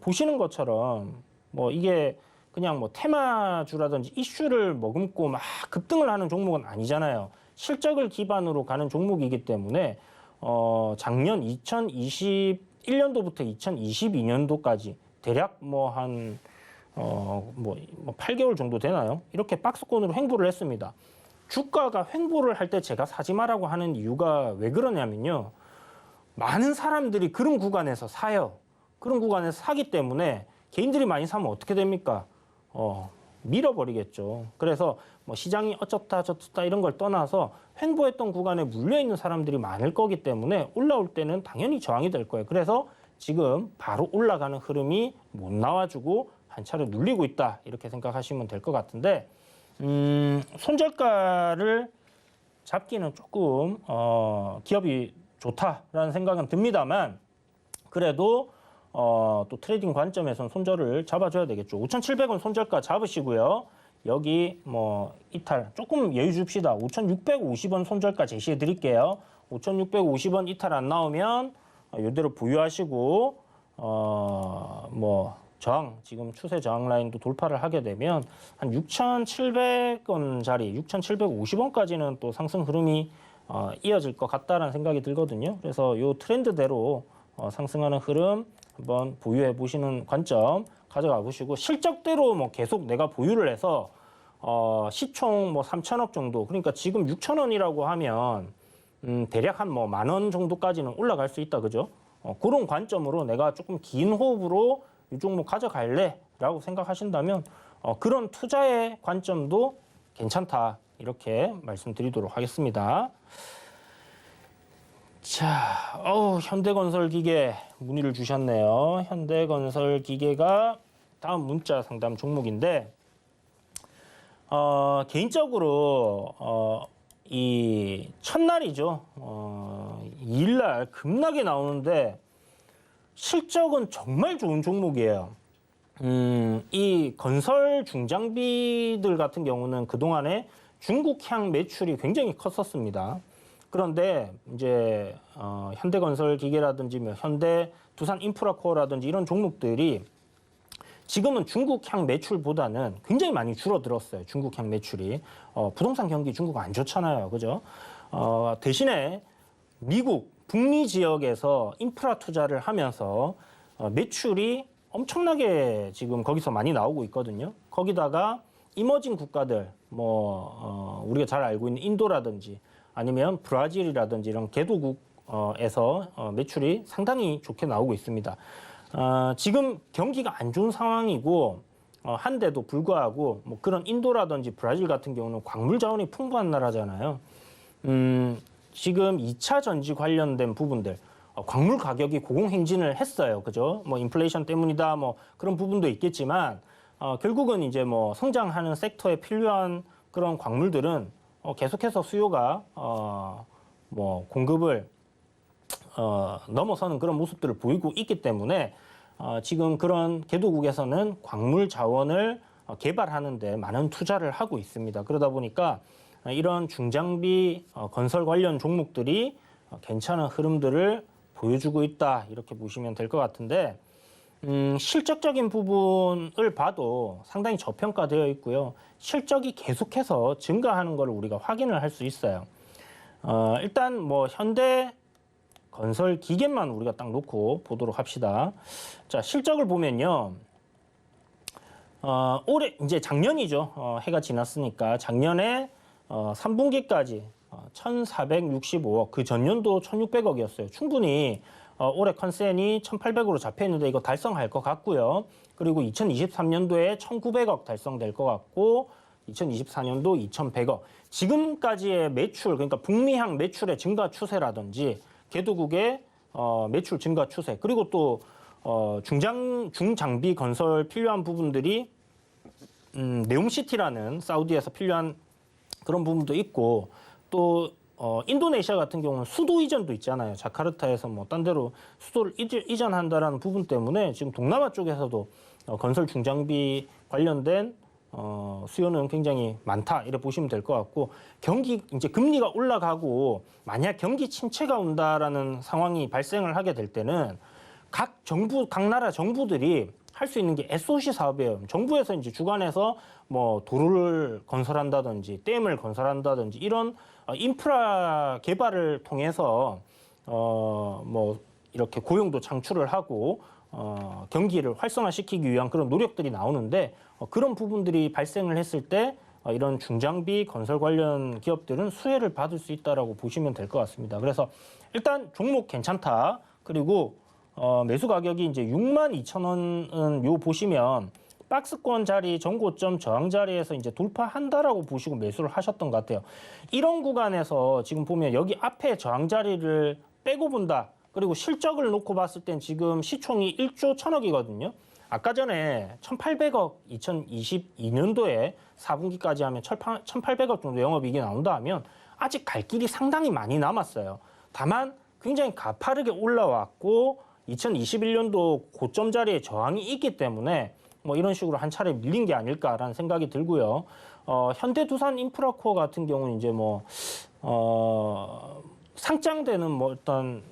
보시는 것처럼 뭐 이게 그냥 뭐 테마주라든지 이슈를 머금고 막 급등을 하는 종목은 아니잖아요. 실적을 기반으로 가는 종목이기 때문에 작년 2021년도부터 2022년도까지 대략 뭐 한 8개월 정도 되나요? 이렇게 박스권으로 횡보를 했습니다. 주가가 횡보를 할 때 제가 사지 마라고 하는 이유가 왜 그러냐면요. 많은 사람들이 그런 구간에서 사요. 그런 구간에서 사기 때문에 개인들이 많이 사면 어떻게 됩니까? 밀어버리겠죠. 그래서 뭐 시장이 어쩌다 저쩌다 이런 걸 떠나서 횡보했던 구간에 물려있는 사람들이 많을 거기 때문에 올라올 때는 당연히 저항이 될 거예요. 그래서 지금 바로 올라가는 흐름이 못 나와주고 한 차례 눌리고 있다. 이렇게 생각하시면 될 것 같은데 손절가를 잡기는 조금 기업이 좋다라는 생각은 듭니다만 그래도 또 트레이딩 관점에서는 손절을 잡아줘야 되겠죠. 5,700원 손절가 잡으시고요. 여기 뭐 이탈 조금 여유 줍시다. 5,650원 손절가 제시해 드릴게요. 5,650원 이탈 안 나오면 이대로 보유하시고 뭐 저항 지금 추세 저항 라인도 돌파를 하게 되면 한 6,700원짜리 6,750원까지는 또 상승 흐름이 이어질 것 같다라는 생각이 들거든요. 그래서 이 트렌드대로 상승하는 흐름 한번 보유해 보시는 관점 가져가 보시고 실적대로 뭐 계속 내가 보유를 해서 시총 뭐 3천억 정도 그러니까 지금 6천원이라고 하면 대략 한 뭐 10,000원 정도까지는 올라갈 수 있다 그죠? 그런 관점으로 내가 조금 긴 호흡으로 이 종목 가져갈래라고 생각하신다면 그런 투자의 관점도 괜찮다 이렇게 말씀드리도록 하겠습니다. 자, 현대건설기계 문의를 주셨네요. 현대건설기계가 다음 문자 상담 종목인데 개인적으로 이 첫날이죠. 2일날 급락이 나오는데 실적은 정말 좋은 종목이에요. 이 건설 중장비들 같은 경우는 그동안에 중국향 매출이 굉장히 컸었습니다. 그런데 이제 현대건설기계라든지 현대 두산인프라코어라든지 이런 종목들이 지금은 중국향 매출보다는 굉장히 많이 줄어들었어요. 중국향 매출이. 부동산 경기 중국 안 좋잖아요. 그죠? 대신에 미국, 북미 지역에서 인프라 투자를 하면서 매출이 엄청나게 지금 거기서 많이 나오고 있거든요. 거기다가 이머징 국가들, 우리가 잘 알고 있는 인도라든지 아니면 브라질이라든지 이런 개도국에서 매출이 상당히 좋게 나오고 있습니다. 지금 경기가 안 좋은 상황이고 한데도 불구하고 뭐 그런 인도라든지 브라질 같은 경우는 광물 자원이 풍부한 나라잖아요. 지금 2차 전지 관련된 부분들 광물 가격이 고공행진을 했어요. 그죠? 뭐 인플레이션 때문이다 뭐 그런 부분도 있겠지만 결국은 이제 뭐 성장하는 섹터에 필요한 그런 광물들은 계속해서 수요가 뭐 공급을 넘어서는 그런 모습들을 보이고 있기 때문에 지금 그런 개도국에서는 광물 자원을 개발하는 데 많은 투자를 하고 있습니다. 그러다 보니까 이런 중장비 건설 관련 종목들이 괜찮은 흐름들을 보여주고 있다 이렇게 보시면 될 것 같은데 실적적인 부분을 봐도 상당히 저평가되어 있고요. 실적이 계속해서 증가하는 것을 우리가 확인을 할 수 있어요. 일단 뭐 현대 건설 기계만 우리가 딱 놓고 보도록 합시다. 자, 실적을 보면요. 올해 이제 작년이죠. 해가 지났으니까 작년에 3분기까지 1,465억, 그 전년도 1,600억이었어요. 충분히 올해 컨센이 1,800으로 잡혀 있는데 이거 달성할 것 같고요. 그리고 2023년도에 1,900억 달성될 것 같고 2024년도 2,100억. 지금까지의 매출, 그러니까 북미향 매출의 증가 추세라든지 개도국의 매출 증가 추세, 그리고 또 중장비 건설 필요한 부분들이 네옴시티라는 사우디에서 필요한 그런 부분도 있고 또 인도네시아 같은 경우는 수도 이전도 있잖아요. 자카르타에서 뭐 딴 데로 수도를 이전한다라는 부분 때문에 지금 동남아 쪽에서도 건설 중장비 관련된 수요는 굉장히 많다 이렇게 보시면 될 것 같고 경기 이제 금리가 올라가고 만약 경기 침체가 온다라는 상황이 발생을 하게 될 때는 각 나라 정부들이 할 수 있는 게 SOC 사업이에요. 정부에서 이제 주관해서 뭐 도로를 건설한다든지 댐을 건설한다든지 이런 인프라 개발을 통해서 뭐 이렇게 고용도 창출을 하고 경기를 활성화시키기 위한 그런 노력들이 나오는데 그런 부분들이 발생을 했을 때 이런 중장비 건설 관련 기업들은 수혜를 받을 수 있다라고 보시면 될 것 같습니다. 그래서 일단 종목 괜찮다. 그리고 매수 가격이 이제 62,000원은 요 보시면 박스권 자리, 전고점 저항 자리에서 이제 돌파한다라고 보시고 매수를 하셨던 것 같아요. 이런 구간에서 지금 보면 여기 앞에 저항 자리를 빼고 본다. 그리고 실적을 놓고 봤을 땐 지금 시총이 1조 1,000억이거든요. 아까 전에 1,800억 2022년도에 4분기까지 하면 1,800억 정도 영업이익이 나온다 하면 아직 갈 길이 상당히 많이 남았어요. 다만 굉장히 가파르게 올라왔고 2021년도 고점 자리에 저항이 있기 때문에 뭐 이런 식으로 한 차례 밀린 게 아닐까라는 생각이 들고요. 현대두산 인프라코어 같은 경우는 이제 뭐 상장되는 뭐 어떤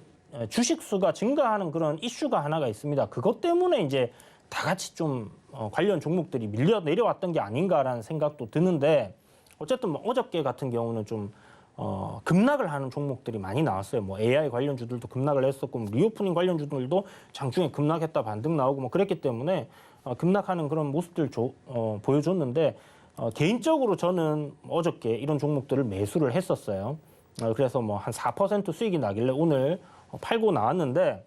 주식 수가 증가하는 그런 이슈가 하나가 있습니다. 그것 때문에 이제 다 같이 좀 관련 종목들이 밀려 내려왔던 게 아닌가라는 생각도 드는데 어쨌든 뭐 어저께 같은 경우는 좀 급락을 하는 종목들이 많이 나왔어요. 뭐 AI 관련주들도 급락을 했었고, 뭐 리오프닝 관련주들도 장중에 급락했다 반등 나오고 뭐 그랬기 때문에 급락하는 그런 모습들 보여줬는데 개인적으로 저는 어저께 이런 종목들을 매수를 했었어요. 그래서 뭐 한 4% 수익이 나길래 오늘 팔고 나왔는데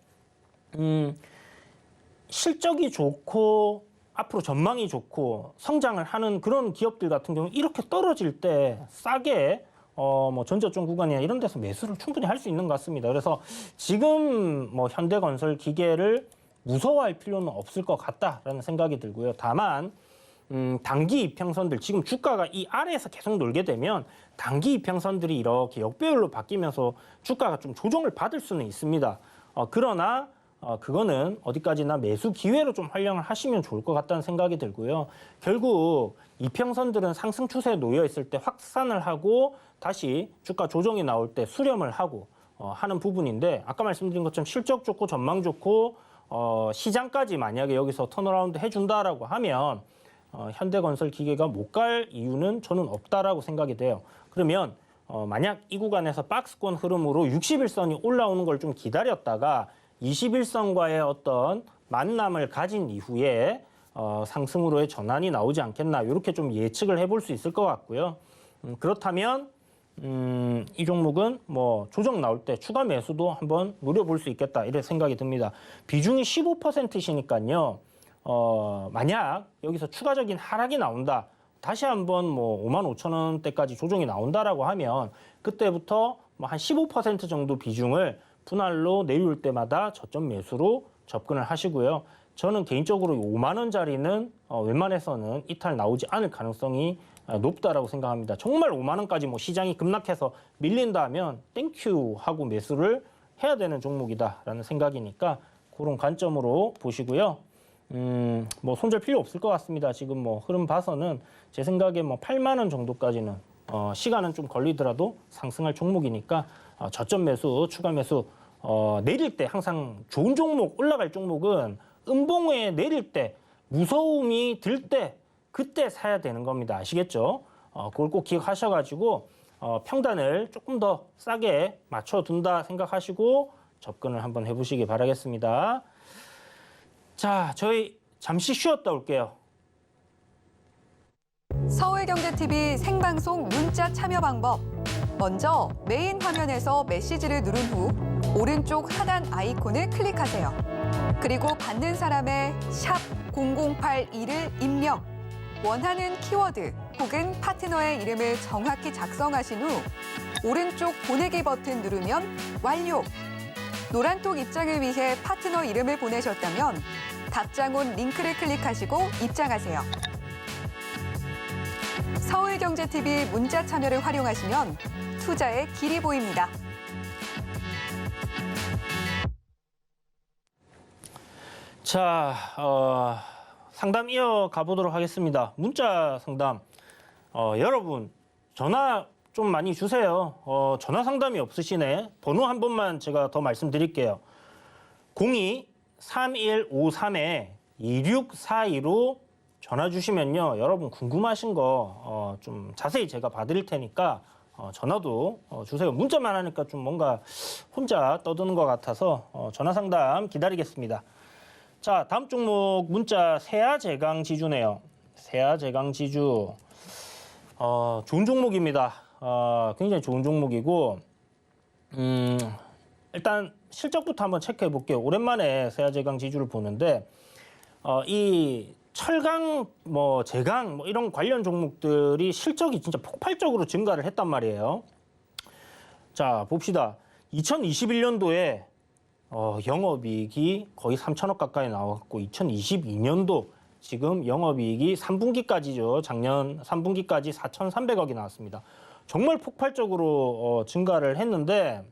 실적이 좋고 앞으로 전망이 좋고 성장을 하는 그런 기업들 같은 경우 이렇게 떨어질 때 싸게 뭐 전저점 구간이나 이런 데서 매수를 충분히 할 수 있는 것 같습니다. 그래서 지금 뭐 현대건설 기계를 무서워할 필요는 없을 것 같다라는 생각이 들고요. 다만 단기 이평선들 지금 주가가 이 아래에서 계속 놀게 되면 단기 이평선들이 이렇게 역배열로 바뀌면서 주가가 좀 조정을 받을 수는 있습니다. 그러나 그거는 어디까지나 매수 기회로 좀 활용을 하시면 좋을 것 같다는 생각이 들고요. 결국 이평선들은 상승 추세에 놓여 있을 때 확산을 하고 다시 주가 조정이 나올 때 수렴을 하고 하는 부분인데 아까 말씀드린 것처럼 실적 좋고 전망 좋고 시장까지 만약에 여기서 턴어라운드 해준다라고 하면 현대건설 기계가 못 갈 이유는 저는 없다라고 생각이 돼요. 그러면 만약 이 구간에서 박스권 흐름으로 61선이 올라오는 걸 좀 기다렸다가 21선과의 어떤 만남을 가진 이후에 상승으로의 전환이 나오지 않겠나 이렇게 좀 예측을 해볼 수 있을 것 같고요. 그렇다면 이 종목은 뭐 조정 나올 때 추가 매수도 한번 노려볼 수 있겠다 이런 생각이 듭니다. 비중이 15%시니까요. 만약 여기서 추가적인 하락이 나온다. 다시 한번 뭐 55,000원대까지 조정이 나온다라고 하면 그때부터 뭐 한 15% 정도 비중을 분할로 내려올 때마다 저점 매수로 접근을 하시고요. 저는 개인적으로 5만 원짜리는 웬만해서는 이탈 나오지 않을 가능성이 높다라고 생각합니다. 정말 5만 원까지 뭐 시장이 급락해서 밀린다면 땡큐 하고 매수를 해야 되는 종목이다라는 생각이니까 그런 관점으로 보시고요. 뭐 손절 필요 없을 것 같습니다. 지금 뭐 흐름 봐서는 제 생각에 뭐 8만 원 정도까지는 시간은 좀 걸리더라도 상승할 종목이니까 저점 매수, 추가 매수 내릴 때 항상 좋은 종목, 올라갈 종목은 음봉에 내릴 때 무서움이 들 때 그때 사야 되는 겁니다. 아시겠죠? 그걸 꼭 기억하셔가지고 평단을 조금 더 싸게 맞춰둔다 생각하시고 접근을 한번 해보시기 바라겠습니다. 자, 저희 잠시 쉬었다 올게요. 서울경제TV 생방송 문자 참여 방법. 먼저 메인 화면에서 메시지를 누른 후 오른쪽 하단 아이콘을 클릭하세요. 그리고 받는 사람의 샵 0082를 입력. 원하는 키워드 혹은 파트너의 이름을 정확히 작성하신 후 오른쪽 보내기 버튼 누르면 완료. 노란톡 입장을 위해 파트너 이름을 보내셨다면 답장 온 링크를 클릭하시고 입장하세요. 서울경제TV 문자 참여를 활용하시면 투자의 길이 보입니다. 자, 상담 이어가 보도록 하겠습니다. 문자 상담. 여러분, 전화 좀 많이 주세요. 전화 상담이 없으시네. 번호 한 번만 제가 더 말씀드릴게요. 02-3153-2642로 전화 주시면요. 여러분 궁금하신 거 좀 자세히 제가 봐드릴 테니까 전화도 주세요. 문자만 하니까 좀 뭔가 혼자 떠드는 것 같아서 전화 상담 기다리겠습니다. 자, 다음 종목 문자 세아제강지주네요. 세아제강지주 좋은 종목입니다. 굉장히 좋은 종목이고 일단 실적부터 한번 체크해 볼게요. 오랜만에 세아제강지주를 보는데 이 철강, 뭐 제강, 뭐 이런 관련 종목들이 실적이 진짜 폭발적으로 증가를 했단 말이에요. 자, 봅시다. 2021년도에 영업이익이 거의 3천억 가까이 나왔고 2022년도 지금 영업이익이 3분기까지죠. 작년 3분기까지 4,300억이 나왔습니다. 정말 폭발적으로 증가를 했는데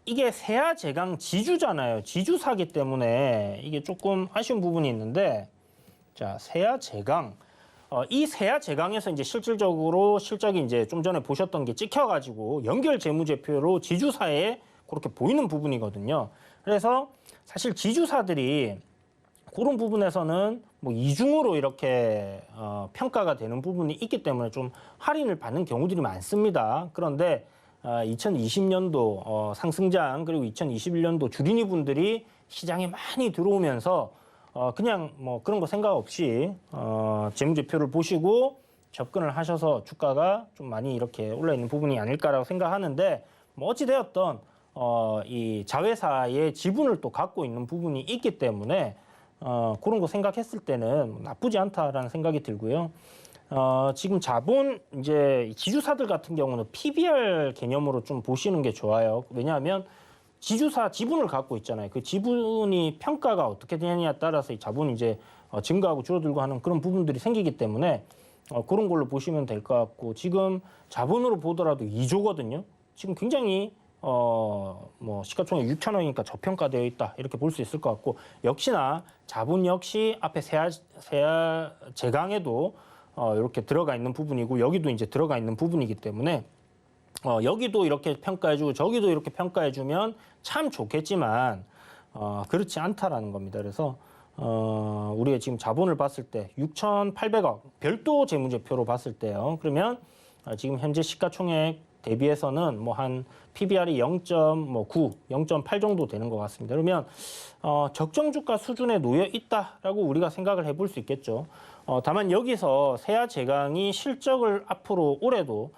이게 세아제강 지주잖아요. 지주사기 때문에 이게 조금 아쉬운 부분이 있는데 자, 세아제강 이 세아제강에서 이제 실질적으로 실적이 이제 좀 전에 보셨던 게 찍혀가지고 연결 재무제표로 지주사에 그렇게 보이는 부분이거든요. 그래서 사실 지주사들이 그런 부분에서는 뭐 이중으로 이렇게 평가가 되는 부분이 있기 때문에 좀 할인을 받는 경우들이 많습니다. 그런데 2020년도 상승장 그리고 2021년도 주린이 분들이 시장에 많이 들어오면서 그냥 뭐 그런 거 생각 없이 재무제표를 보시고 접근을 하셔서 주가가 좀 많이 이렇게 올라 있는 부분이 아닐까라고 생각하는데 뭐 어찌 되었던 이 자회사의 지분을 또 갖고 있는 부분이 있기 때문에 그런 거 생각했을 때는 나쁘지 않다라는 생각이 들고요. 지금 자본 이제 지주사들 같은 경우는 PBR 개념으로 좀 보시는 게 좋아요. 왜냐하면 지주사 지분을 갖고 있잖아요. 그 지분이 평가가 어떻게 되느냐에 따라서 이 자본이 이제 증가하고 줄어들고 하는 그런 부분들이 생기기 때문에 그런 걸로 보시면 될 것 같고 지금 자본으로 보더라도 2조거든요. 지금 굉장히 뭐 시가총액 6천억이니까 저평가되어 있다 이렇게 볼 수 있을 것 같고 역시나 자본 역시 앞에 세아제강에도 이렇게 들어가 있는 부분이고 여기도 이제 들어가 있는 부분이기 때문에 여기도 이렇게 평가해주고 저기도 이렇게 평가해주면 참 좋겠지만 그렇지 않다라는 겁니다. 그래서 우리가 지금 자본을 봤을 때 6,800억 별도 재무제표로 봤을 때요. 그러면 지금 현재 시가총액 대비해서는 뭐 한 PBR이 0.9, 0.8 정도 되는 것 같습니다. 그러면 적정 주가 수준에 놓여 있다라고 우리가 생각을 해볼 수 있겠죠. 다만 여기서 세아 제강이 실적을 앞으로 올해도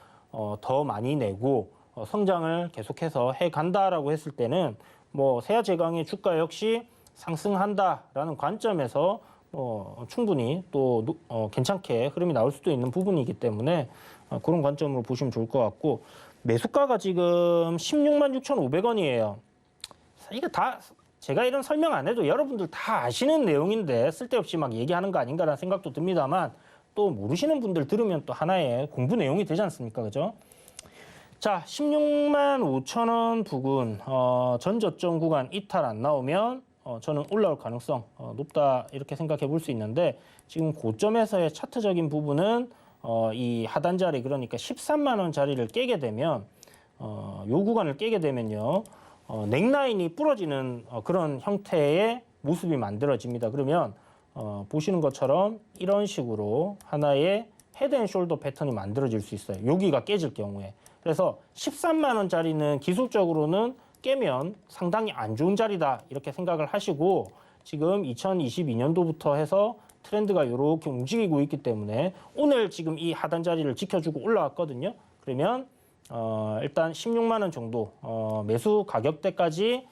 더 많이 내고 성장을 계속해서 해 간다라고 했을 때는 뭐 세아 제강의 주가 역시 상승한다라는 관점에서 충분히 또 괜찮게 흐름이 나올 수도 있는 부분이기 때문에 그런 관점으로 보시면 좋을 것 같고 매수가가 지금 16만 6,500원이에요. 이거 다 제가 이런 설명 안 해도 여러분들 다 아시는 내용인데 쓸데없이 막 얘기하는 거 아닌가라는 생각도 듭니다만 또 모르시는 분들 들으면 또 하나의 공부 내용이 되지 않습니까? 그죠? 자, 16만 5천 원 부근 전저점 구간 이탈 안 나오면 저는 올라올 가능성 높다 이렇게 생각해 볼 수 있는데 지금 고점에서의 차트적인 부분은 이 하단 자리 그러니까 13만 원 자리를 깨게 되면 요 구간을 깨게 되면요 넥라인이 부러지는 그런 형태의 모습이 만들어집니다. 그러면 보시는 것처럼 이런 식으로 하나의 헤드앤숄더 패턴이 만들어질 수 있어요. 여기가 깨질 경우에. 그래서 13만 원짜리는 기술적으로는 깨면 상당히 안 좋은 자리다 이렇게 생각을 하시고 지금 2022년도부터 해서 트렌드가 이렇게 움직이고 있기 때문에 오늘 지금 이 하단 자리를 지켜주고 올라왔거든요. 그러면 일단 16만 원 정도 매수 가격대까지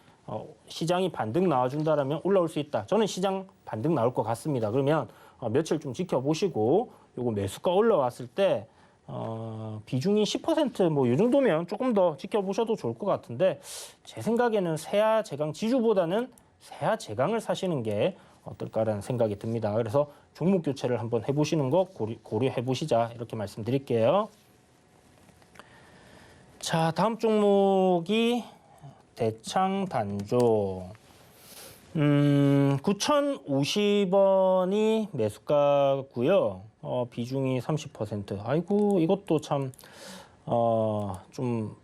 시장이 반등 나와준다라면 올라올 수 있다. 저는 시장 반등 나올 것 같습니다. 그러면 며칠 좀 지켜보시고 요거 매수가 올라왔을 때 비중이 10%뭐 이 정도면 조금 더 지켜보셔도 좋을 것 같은데 제 생각에는 세아 제강 지주보다는 세아 제강을 사시는 게 어떨까라는 생각이 듭니다. 그래서 종목 교체를 한번 해보시는 거 고려해 보시자 이렇게 말씀드릴게요. 자, 다음 종목이 대창 단조. 9,050원이 매수가고요. 비중이 30%. 아이고, 이것도 참, 좀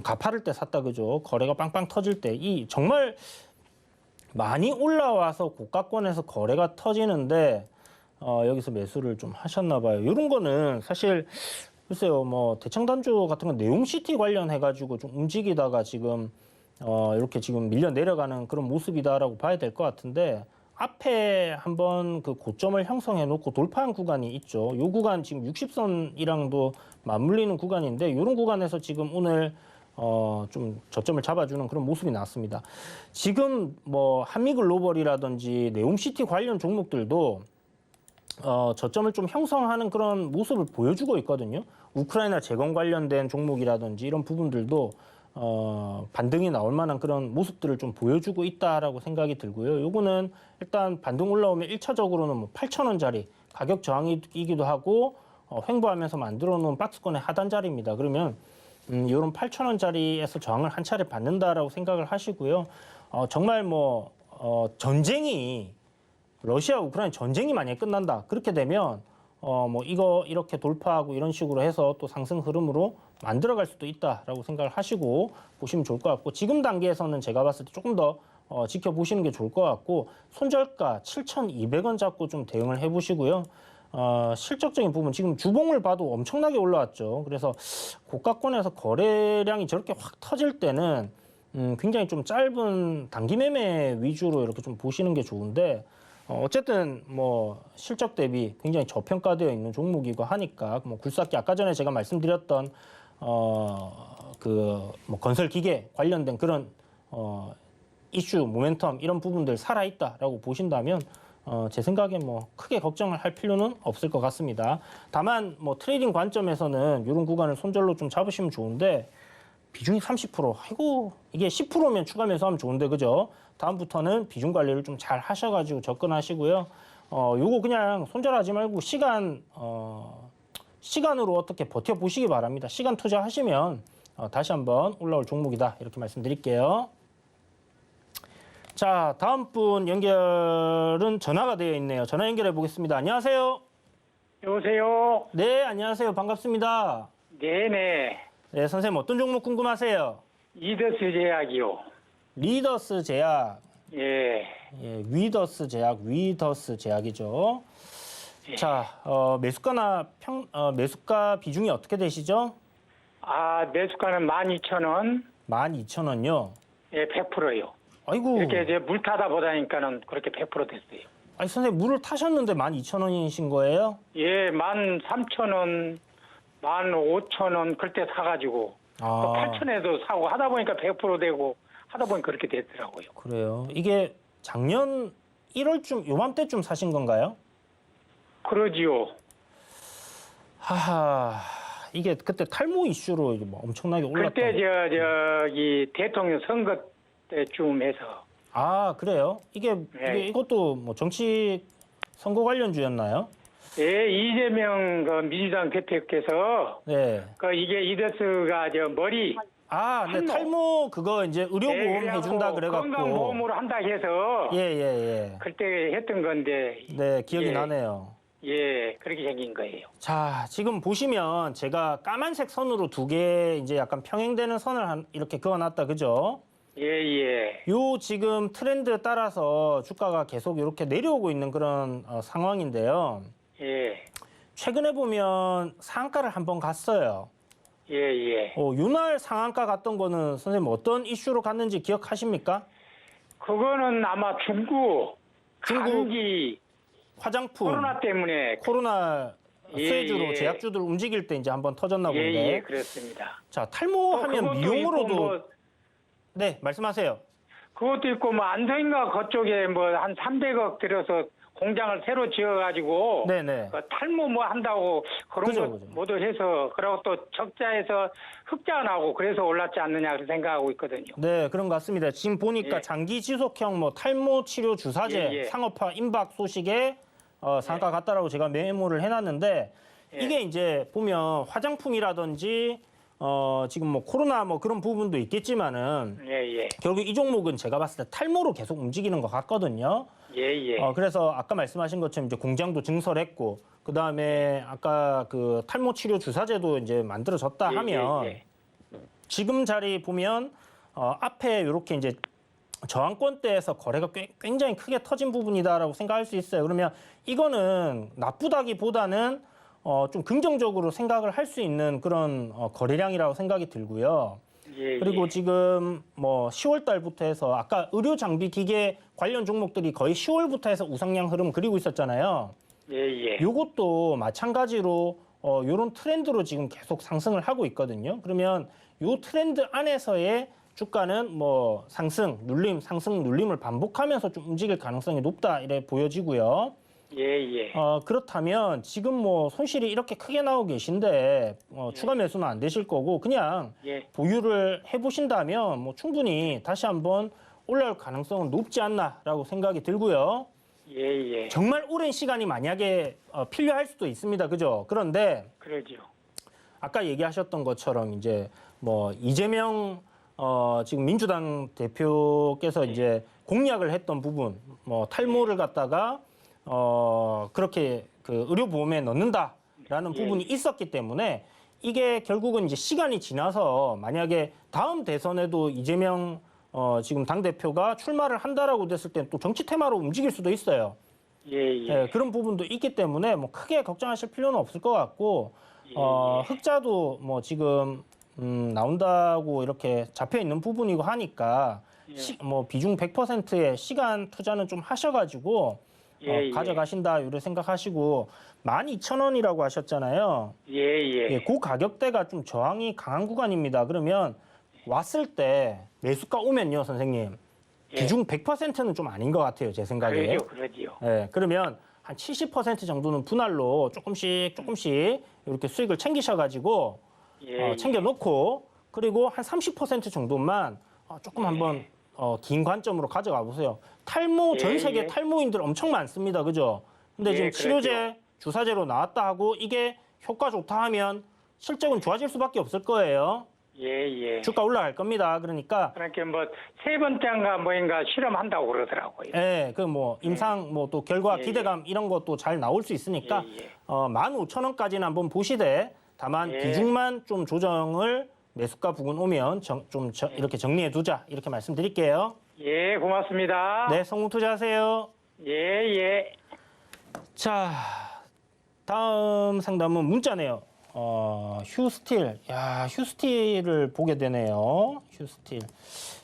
가파를 때 샀다, 그죠? 거래가 빵빵 터질 때. 정말 많이 올라와서 고가권에서 거래가 터지는데, 여기서 매수를 좀 하셨나 봐요. 이런 거는 사실, 글쎄요, 뭐, 대창단조 같은 건 네옴시티 관련해가지고 좀 움직이다가 지금, 이렇게 지금 밀려 내려가는 그런 모습이다라고 봐야 될 것 같은데 앞에 한번 그 고점을 형성해 놓고 돌파한 구간이 있죠. 이 구간 지금 60선이랑도 맞물리는 구간인데 이런 구간에서 지금 오늘 좀 저점을 잡아주는 그런 모습이 나왔습니다. 지금 뭐 한미글로벌이라든지 네옴시티 관련 종목들도 저점을 좀 형성하는 그런 모습을 보여주고 있거든요. 우크라이나 재건 관련된 종목이라든지 이런 부분들도 반등이 나올 만한 그런 모습들을 좀 보여주고 있다라고 생각이 들고요. 요거는 일단 반등 올라오면 1차적으로는 뭐 8,000원짜리 가격 저항이기도 하고 횡보하면서 만들어 놓은 박스권의 하단 자리입니다. 그러면 이런 8,000원짜리에서 저항을 한 차례 받는다라고 생각을 하시고요. 정말 뭐 전쟁이 러시아 우크라이나 전쟁이 만약에 끝난다. 그렇게 되면 뭐 이거 이렇게 돌파하고 이런 식으로 해서 또 상승 흐름으로 만들어갈 수도 있다라고 생각을 하시고 보시면 좋을 것 같고 지금 단계에서는 제가 봤을 때 조금 더 지켜보시는 게 좋을 것 같고 손절가 7,200원 잡고 좀 대응을 해보시고요. 실적적인 부분 지금 주봉을 봐도 엄청나게 올라왔죠. 그래서 고가권에서 거래량이 저렇게 확 터질 때는 굉장히 좀 짧은 단기 매매 위주로 이렇게 좀 보시는 게 좋은데 어쨌든 뭐 실적 대비 굉장히 저평가되어 있는 종목이고 하니까 뭐 굴삭기 아까 전에 제가 말씀드렸던 그 뭐 건설 기계 관련된 그런 이슈 모멘텀 이런 부분들 살아 있다라고 보신다면 제 생각에 뭐 크게 걱정을 할 필요는 없을 것 같습니다. 다만 뭐 트레이딩 관점에서는 이런 구간을 손절로 좀 잡으시면 좋은데 비중이 30%. 아이고 이게 10%면 추가 매수하면 좋은데 그죠? 다음부터는 비중 관리를 좀 잘 하셔가지고 접근하시고요. 요거 그냥 손절하지 말고 시간으로 어떻게 버텨보시기 바랍니다. 시간 투자하시면 다시 한번 올라올 종목이다. 이렇게 말씀드릴게요. 자, 다음 분 연결은 전화가 되어 있네요. 전화 연결해 보겠습니다. 안녕하세요. 여보세요. 네, 안녕하세요. 반갑습니다. 네네. 네, 선생님 어떤 종목 궁금하세요? 이더스 제약이요. 리더스 제약, 예. 예, 위더스 제약이죠. 예. 자, 매수가 비중이 어떻게 되시죠? 매수가는 12,000원. 12,000원요. 예, 100%요. 아이고. 이렇게 이제 물 타다 보다니까는 그렇게 100% 됐어요. 아니, 선생님, 물을 타셨는데 12,000원이신 거예요? 예, 13,000원, 15,000원 그때 사가지고 아, 8,000원에도 사고 하다 보니까 100% 되고 하다 보니까 그렇게 됐더라고요. 그래요. 이게 작년 1월쯤, 요맘때쯤 사신 건가요? 그러지요. 하하, 이게 그때 탈모 이슈로 이게 뭐 엄청나게 올랐던. 그때 저기 대통령 선거 때쯤 해서 아, 그래요? 네. 이것도 뭐 정치 선거 관련주였나요? 예, 이재명 그 민주당 대표께서 네. 이게 이더스가 머리 아, 네, 탈모 그거 이제 의료보험 그래갖고 해준다 그래갖고. 건강보험으로 한다 해서 예. 그때 했던 건데 네, 기억이 예. 나네요. 예, 그렇게 생긴 거예요. 자, 지금 보시면 제가 까만색 선으로 두 개 이제 약간 평행되는 선을 이렇게 그어놨다, 그죠? 예. 요 지금 트렌드 따라서 주가가 계속 이렇게 내려오고 있는 그런 상황인데요. 예. 최근에 보면 상한가를 한번 갔어요. 예. 요날 상한가 갔던 거는 선생님 어떤 이슈로 갔는지 기억하십니까? 그거는 아마 중국 감기 화장품, 코로나 때문에 코로나 예, 수혜주로 예. 제약주들 움직일 때 이제 한번 터졌나 본데. 예, 그렇습니다. 자, 탈모하면 그것도 미용으로도 있고 네, 말씀하세요. 그것도 있고 안성인가 그쪽에 한 300억 들여서 공장을 새로 지어가지고 네네. 탈모 한다고 그런 그죠, 거 그죠. 모두 해서 그리고 또 적자에서 흑자 나고 그래서 올랐지 않느냐 그렇게 생각하고 있거든요. 네, 그런 것 같습니다. 지금 보니까 예. 장기 지속형 탈모 치료 주사제 예. 상업화 임박 소식에 상가 같다라고 제가 메모를 해놨는데 예. 이게 이제 보면 화장품이라든지 지금 코로나 그런 부분도 있겠지만은 예. 결국 이 종목은 제가 봤을 때 탈모로 계속 움직이는 것 같거든요. 예. 그래서 아까 말씀하신 것처럼 이제 공장도 증설했고 그 다음에 아까 그 탈모 치료 주사제도 이제 만들어졌다 하면 예. 지금 자리 보면 앞에 이렇게 이제 저항권대에서 거래가 굉장히 크게 터진 부분이다라고 생각할 수 있어요. 그러면 이거는 나쁘다기보다는 좀 긍정적으로 생각을 할 수 있는 그런 거래량이라고 생각이 들고요. 예. 그리고 지금 10월 달부터 해서 아까 의료 장비 기계 관련 종목들이 거의 10월부터 해서 우상향 흐름 그리고 있었잖아요. 예. 요것도 마찬가지로 요런 트렌드로 지금 계속 상승을 하고 있거든요. 그러면 요 트렌드 안에서의 주가는 상승, 눌림을 반복하면서 좀 움직일 가능성이 높다 이래 보여지고요. 예. 그렇다면 지금 손실이 이렇게 크게 나오고 계신데 추가 매수는 안 되실 거고 그냥 예. 보유를 해보신다면 충분히 다시 한번 올라올 가능성은 높지 않나라고 생각이 들고요. 예. 정말 오랜 시간이 만약에 필요할 수도 있습니다. 그죠? 그런데 그러죠. 아까 얘기하셨던 것처럼 이제 이재명 지금 민주당 대표께서 이제 공약을 했던 부분 탈모를 갖다가 그렇게 그 의료보험에 넣는다라는 부분이 있었기 때문에 이게 결국은 이제 시간이 지나서 만약에 다음 대선에도 이재명 지금 당대표가 출마를 한다라고 됐을 때 또 정치 테마로 움직일 수도 있어요. 예. 그런 부분도 있기 때문에 크게 걱정하실 필요는 없을 것 같고 흑자도 지금 나온다고 이렇게 잡혀 있는 부분이고 하니까 비중 100%의 시간 투자는 좀 하셔가지고 가져가신다 이렇게 생각하시고 12,000원이라고 하셨잖아요. 예. 그 가격대가 좀 저항이 강한 구간입니다. 그러면 왔을 때 매수가 오면요, 선생님. 비중 100%는 좀 아닌 것 같아요, 제 생각에. 그러죠. 그러면 한 70% 정도는 분할로 조금씩 이렇게 수익을 챙기셔가지고 챙겨놓고 그리고 한 30% 정도만 조금 한번 긴 관점으로 가져가 보세요. 전 세계 탈모인들 엄청 많습니다. 그죠? 근데 지금 치료제, 주사제로 나왔다 하고 이게 효과 좋다 하면 실적은 좋아질 수밖에 없을 거예요. 예. 주가 올라갈 겁니다. 그러니까 세 번째인가 뭐인가 실험한다고 그러더라고요. 임상 또 결과 기대감 이런 것도 잘 나올 수 있으니까 15,000원까지는 한번 보시되 다만 비중만 좀 조정을 매수가 부근 오면 이렇게 정리해 두자 이렇게 말씀드릴게요. 예, 고맙습니다. 네, 성공 투자하세요. 예, 예. 자, 다음 상담은 문자네요. 휴스틸. 야, 휴스틸을 보게 되네요. 휴스틸.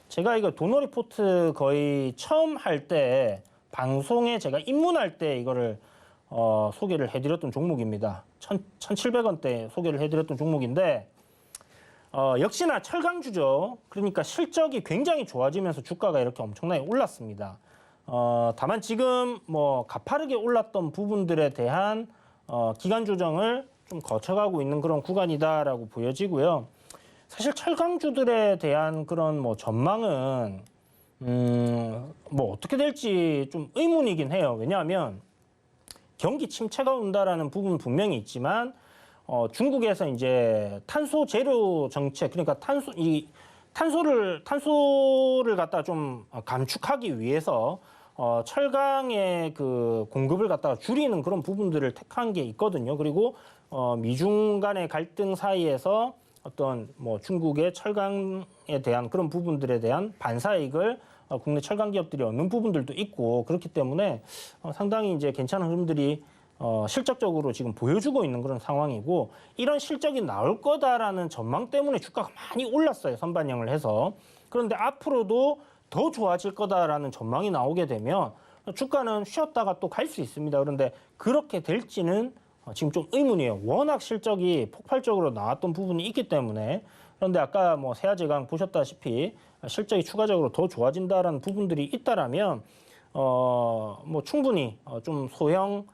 제가 이거 도노리포트 거의 처음 할 때 방송에 제가 입문할 때 이거를 소개를 해드렸던 종목입니다. 1,700원대 소개를 해드렸던 종목인데 역시나 철강주죠. 그러니까 실적이 굉장히 좋아지면서 주가가 이렇게 엄청나게 올랐습니다. 다만 지금 뭐 가파르게 올랐던 부분들에 대한 기간 조정을 좀 거쳐가고 있는 그런 구간이다라고 보여지고요. 사실 철강주들에 대한 그런 뭐 전망은 뭐 어떻게 될지 좀 의문이긴 해요. 왜냐하면 경기 침체가 온다라는 부분 분명히 있지만 중국에서 이제 탄소 제로 정책, 그러니까 탄소를 갖다가 좀 감축하기 위해서 철강의 그 공급을 갖다가 줄이는 그런 부분들을 택한 게 있거든요. 그리고 미중 간의 갈등 사이에서 어떤 뭐 중국의 철강에 대한 그런 부분들에 대한 반사이익을 국내 철강 기업들이 얻는 부분들도 있고 그렇기 때문에 상당히 이제 괜찮은 흐름들이 실적적으로 지금 보여주고 있는 그런 상황이고 이런 실적이 나올 거다라는 전망 때문에 주가가 많이 올랐어요. 선반영을 해서. 그런데 앞으로도 더 좋아질 거다라는 전망이 나오게 되면 주가는 쉬었다가 또 갈 수 있습니다. 그런데 그렇게 될지는 지금 좀 의문이에요. 워낙 실적이 폭발적으로 나왔던 부분이 있기 때문에. 그런데 아까 뭐 세아제강 보셨다시피 실적이 추가적으로 더 좋아진다라는 부분들이 있다라면 뭐 충분히 좀 소형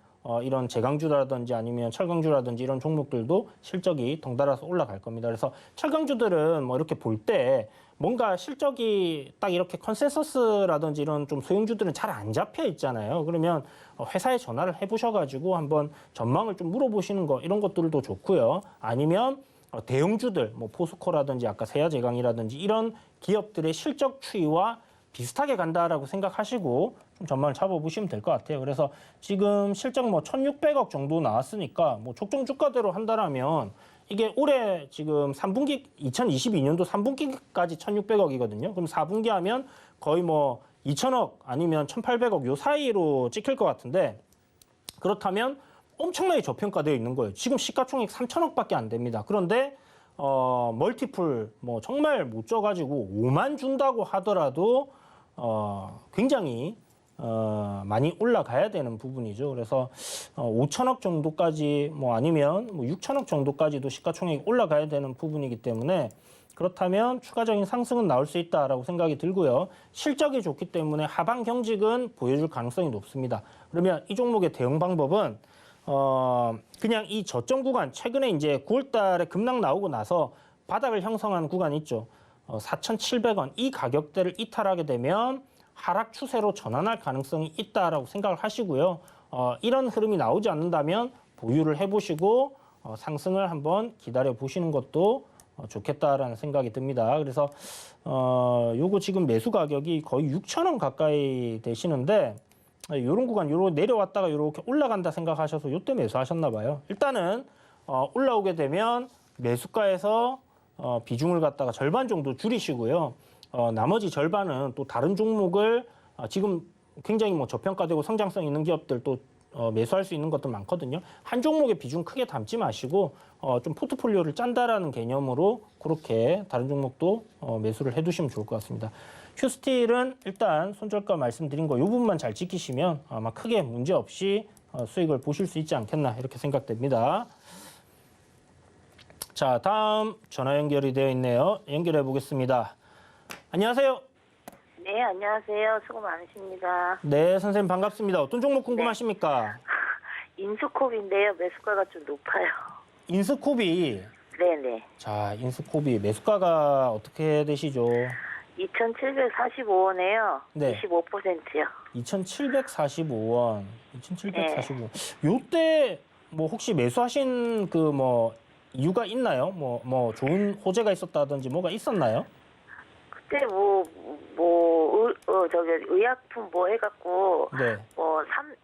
이런 제강주라든지 아니면 철강주라든지 이런 종목들도 실적이 덩달아서 올라갈 겁니다. 그래서 철강주들은 뭐 이렇게 볼 때 뭔가 실적이 딱 이렇게 컨센서스라든지 이런 좀 소형주들은 잘 안 잡혀 있잖아요. 그러면 회사에 전화를 해보셔가지고 한번 전망을 좀 물어보시는 거 이런 것들도 좋고요. 아니면 대형주들, 뭐 포스코라든지 아까 세아제강이라든지 이런 기업들의 실적 추이와 비슷하게 간다라고 생각하시고 좀 전망을 잡아보시면 될 것 같아요. 그래서 지금 실적 뭐 1,600억 정도 나왔으니까 뭐 적정 주가대로 한다라면 이게 올해 지금 3분기 2022년도 3분기까지 1,600억이거든요. 그럼 4분기 하면 거의 뭐 2,000억 아니면 1,800억 요 사이로 찍힐 것 같은데 그렇다면 엄청나게 저평가되어 있는 거예요. 지금 시가총액 3,000억밖에 안 됩니다. 그런데 멀티플 뭐 정말 못 줘가지고 5만 준다고 하더라도 굉장히 많이 올라가야 되는 부분이죠. 그래서 5천억 정도까지 뭐 아니면 뭐 6천억 정도까지도 시가총액이 올라가야 되는 부분이기 때문에 그렇다면 추가적인 상승은 나올 수 있다라고 생각이 들고요. 실적이 좋기 때문에 하방 경직은 보여줄 가능성이 높습니다. 그러면 이 종목의 대응 방법은 그냥 이 저점 구간 최근에 이제 9월 달에 급락 나오고 나서 바닥을 형성한 구간이 있죠. 4,700원 이 가격대를 이탈하게 되면 하락 추세로 전환할 가능성이 있다라고 생각을 하시고요. 이런 흐름이 나오지 않는다면 보유를 해보시고 상승을 한번 기다려 보시는 것도 좋겠다라는 생각이 듭니다. 그래서 요거 지금 매수 가격이 거의 6,000원 가까이 되시는데 요런 구간 요로 내려왔다가 이렇게 올라간다 생각하셔서 요때 매수하셨나 봐요. 일단은 올라오게 되면 매수가에서 비중을 갖다가 절반 정도 줄이시고요. 나머지 절반은 또 다른 종목을 지금 굉장히 뭐 저평가되고 성장성 있는 기업들 또 매수할 수 있는 것도 많거든요. 한 종목의 비중 크게 담지 마시고 좀 포트폴리오를 짠다라는 개념으로 그렇게 다른 종목도 매수를 해두시면 좋을 것 같습니다. 휴스틸은 일단 손절가 말씀드린 거 이 부분만 잘 지키시면 아마 크게 문제 없이 수익을 보실 수 있지 않겠나 이렇게 생각됩니다. 자, 다음 전화 연결이 되어 있네요. 연결해 보겠습니다. 안녕하세요. 네, 안녕하세요. 수고 많으십니다. 네, 선생님 반갑습니다. 어떤 종목 궁금하십니까? 인수콥인데요. 매수가가 좀 높아요. 인스코비. 네네. 자, 인스코비 매수가가 어떻게 되시죠? 2,745원에요. 네. 25%요. 2,745원. 2,745원. 요때 뭐 혹시 매수하신 그 뭐 이유가 있나요? 뭐 좋은 호재가 있었다든지 뭐가 있었나요? 그때 의약품 뭐 해갖고 네.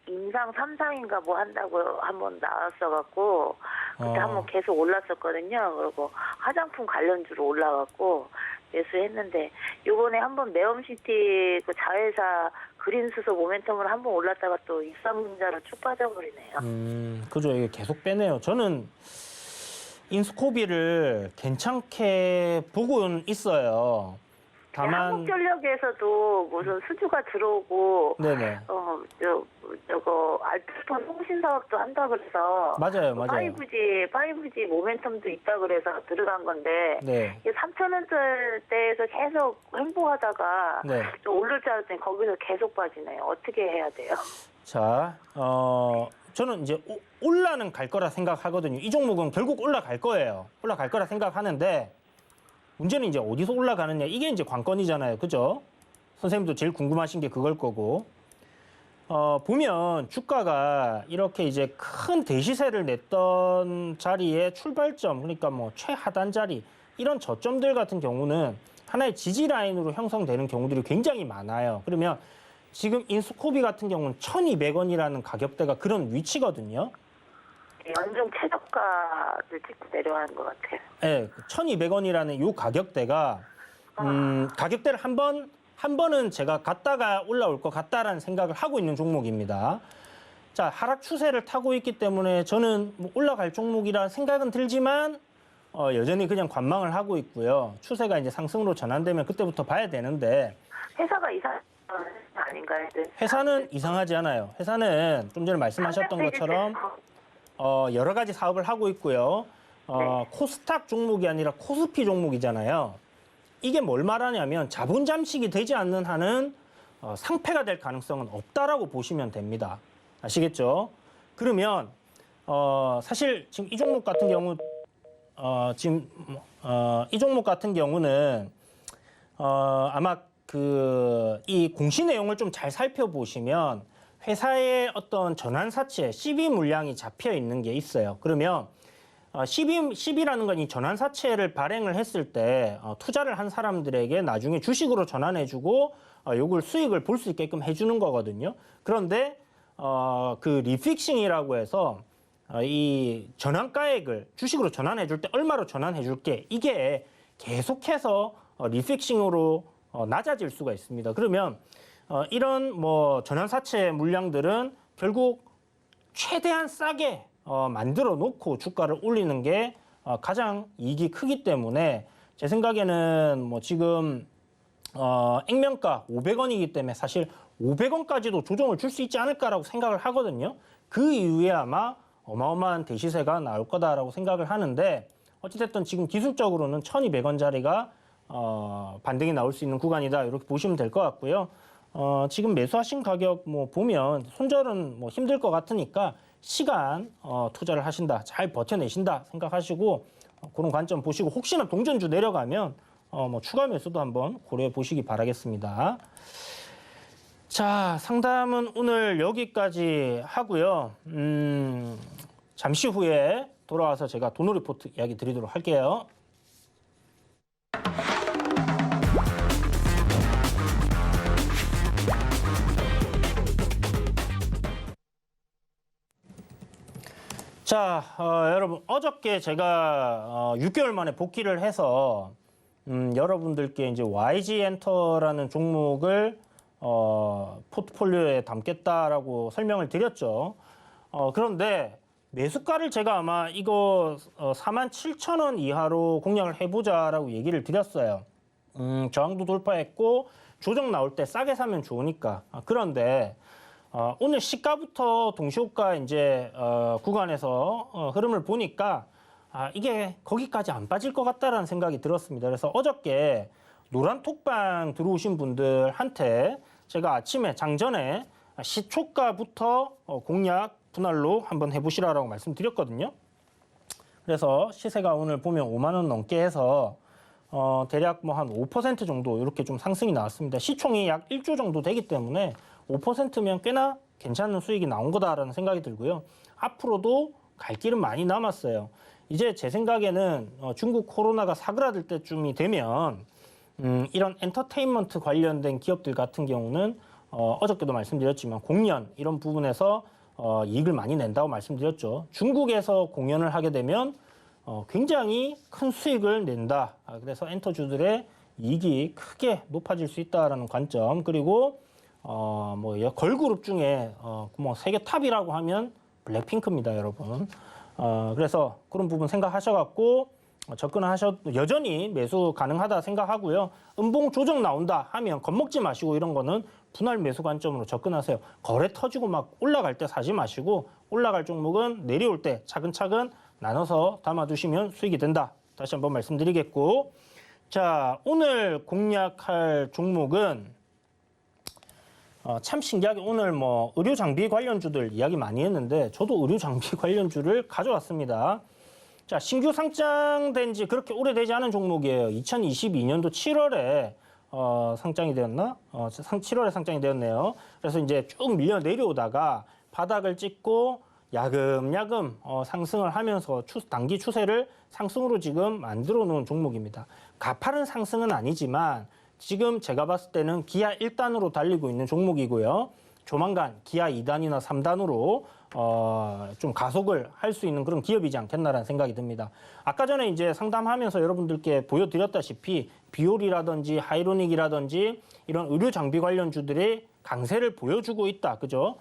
임상 3상인가 뭐 한다고 한번 나왔어갖고 그때 한번 계속 올랐었거든요. 그리고 화장품 관련주로 올라갔고 매수했는데 요번에 한번 네옴시티 그 자회사 그린수소 모멘텀으로 한번 올랐다가 또 유상증자로 쭉 빠져버리네요. 그죠. 이게 계속 빼네요. 저는 인스코비를 괜찮게 보고는 있어요. 다만 한국전력에서도 무슨 수주가 들어오고 네네. 저거 알뜰폰 통신 사업도 한다 그래서 맞아요, 맞아요. 5G 모멘텀도 있다 그래서 들어간 건데 네. 이게 3,000원대에서 계속 횡보하다가 네. 좀 오를 줄 알았더니 거기서 계속 빠지네요. 어떻게 해야 돼요? 자, 저는 이제 올라는 갈 거라 생각하거든요. 이 종목은 결국 올라갈 거예요. 올라갈 거라 생각하는데 문제는 이제 어디서 올라가느냐. 이게 이제 관건이잖아요. 그죠? 선생님도 제일 궁금하신 게 그걸 거고. 보면 주가가 이렇게 이제 큰 대시세를 냈던 자리의 출발점, 그러니까 뭐 최하단 자리, 이런 저점들 같은 경우는 하나의 지지 라인으로 형성되는 경우들이 굉장히 많아요. 그러면 지금 인스코비 같은 경우는 1,200원이라는 가격대가 그런 위치거든요. 연중 최저가를 찍고 내려가는 것 같아요. 네, 1,200원이라는 요 가격대가 가격대를 한 번은 제가 갔다가 올라올 것 같다라는 생각을 하고 있는 종목입니다. 자, 하락 추세를 타고 있기 때문에 저는 뭐 올라갈 종목이라 생각은 들지만 여전히 그냥 관망을 하고 있고요. 추세가 이제 상승으로 전환되면 그때부터 봐야 되는데 회사가 이상한 아닌가요? 회사는 이상하지 않아요. 회사는 좀 전에 말씀하셨던 것처럼 여러 가지 사업을 하고 있고요. 코스닥 종목이 아니라 코스피 종목이잖아요. 이게 뭘 말하냐면 자본 잠식이 되지 않는 한은 상폐가 될 가능성은 없다라고 보시면 됩니다. 아시겠죠? 그러면 사실 지금 이 종목 같은 경우 이 종목 같은 경우는 아마 이 공시 내용을 좀 잘 살펴보시면 회사의 어떤 전환사채, CB 물량이 잡혀 있는 게 있어요. 그러면 CB라는 건 이 전환사채를 발행을 했을 때 투자를 한 사람들에게 나중에 주식으로 전환해주고 요걸 수익을 볼 수 있게끔 해주는 거거든요. 그런데 그 리픽싱이라고 해서 이 전환가액을 주식으로 전환해줄 때 얼마로 전환해줄게, 이게 계속해서 리픽싱으로 낮아질 수가 있습니다. 그러면 이런 뭐 전환사채 물량들은 결국 최대한 싸게 만들어 놓고 주가를 올리는 게 가장 이익이 크기 때문에 제 생각에는 뭐 지금 액면가 500원이기 때문에 사실 500원까지도 조정을 줄 수 있지 않을까라고 생각을 하거든요. 그 이후에 아마 어마어마한 대시세가 나올 거다라고 생각을 하는데 어찌됐든 지금 기술적으로는 1,200원짜리가 반등이 나올 수 있는 구간이다, 이렇게 보시면 될 것 같고요. 지금 매수하신 가격 뭐 보면 손절은 뭐 힘들 것 같으니까 시간 투자를 하신다, 잘 버텨내신다 생각하시고 그런 관점 보시고 혹시나 동전주 내려가면 뭐 추가 매수도 한번 고려해 보시기 바라겠습니다. 자, 상담은 오늘 여기까지 하고요. 잠시 후에 돌아와서 제가 도노 리포트 이야기 드리도록 할게요. 자, 여러분, 어저께 제가 6개월 만에 복귀를 해서 여러분들께 이제 YG 엔터라는 종목을 포트폴리오에 담겠다라고 설명을 드렸죠. 그런데 매수가를 제가 아마 이거 47,000원 이하로 공략을 해보자라고 얘기를 드렸어요. 저항도 돌파했고 조정 나올 때 싸게 사면 좋으니까. 그런데 오늘 시가부터 동시호가 이제 구간에서 흐름을 보니까 이게 거기까지 안 빠질 것 같다라는 생각이 들었습니다. 그래서 어저께 노란 톡방 들어오신 분들한테 제가 아침에 장전에 시초가부터 공략 분할로 한번 해보시라고 말씀드렸거든요. 그래서 시세가 오늘 보면 5만 원 넘게 해서 대략 뭐 한 5% 정도 이렇게 좀 상승이 나왔습니다. 시총이 약 1조 정도 되기 때문에 5%면 꽤나 괜찮은 수익이 나온 거다라는 생각이 들고요. 앞으로도 갈 길은 많이 남았어요. 이제 제 생각에는 중국 코로나가 사그라들 때쯤이 되면 이런 엔터테인먼트 관련된 기업들 같은 경우는 어저께도 말씀드렸지만 공연 이런 부분에서 이익을 많이 낸다고 말씀드렸죠. 중국에서 공연을 하게 되면 굉장히 큰 수익을 낸다. 그래서 엔터주들의 이익이 크게 높아질 수 있다라는 관점. 그리고 뭐 걸그룹 중에 뭐 세계 탑이라고 하면 블랙핑크입니다, 여러분. 그래서 그런 부분 생각하셔갖고 여전히 매수 가능하다 생각하고요. 음봉 조정 나온다 하면 겁먹지 마시고 이런 거는 분할 매수 관점으로 접근하세요. 거래 터지고 막 올라갈 때 사지 마시고 올라갈 종목은 내려올 때 차근차근 나눠서 담아두시면 수익이 된다. 다시 한번 말씀드리겠고, 자, 오늘 공략할 종목은 참 신기하게 오늘 뭐 의료 장비 관련주들 이야기 많이 했는데 저도 의료 장비 관련주를 가져왔습니다. 자, 신규 상장된 지 그렇게 오래되지 않은 종목이에요. 2022년도 7월에 상장이 되었나? 7월에 상장이 되었네요. 그래서 이제 쭉 밀려 내려오다가 바닥을 찍고 야금야금 상승을 하면서 단기 추세를 상승으로 지금 만들어 놓은 종목입니다. 가파른 상승은 아니지만 지금 제가 봤을 때는 기아 1단으로 달리고 있는 종목이고요. 조만간 기아 2단이나 3단으로 좀 가속을 할 수 있는 그런 기업이지 않겠나라는 생각이 듭니다. 아까 전에 이제 상담하면서 여러분들께 보여드렸다시피 비올이라든지 하이로닉이라든지 이런 의료 장비 관련주들의 강세를 보여주고 있다. 그죠?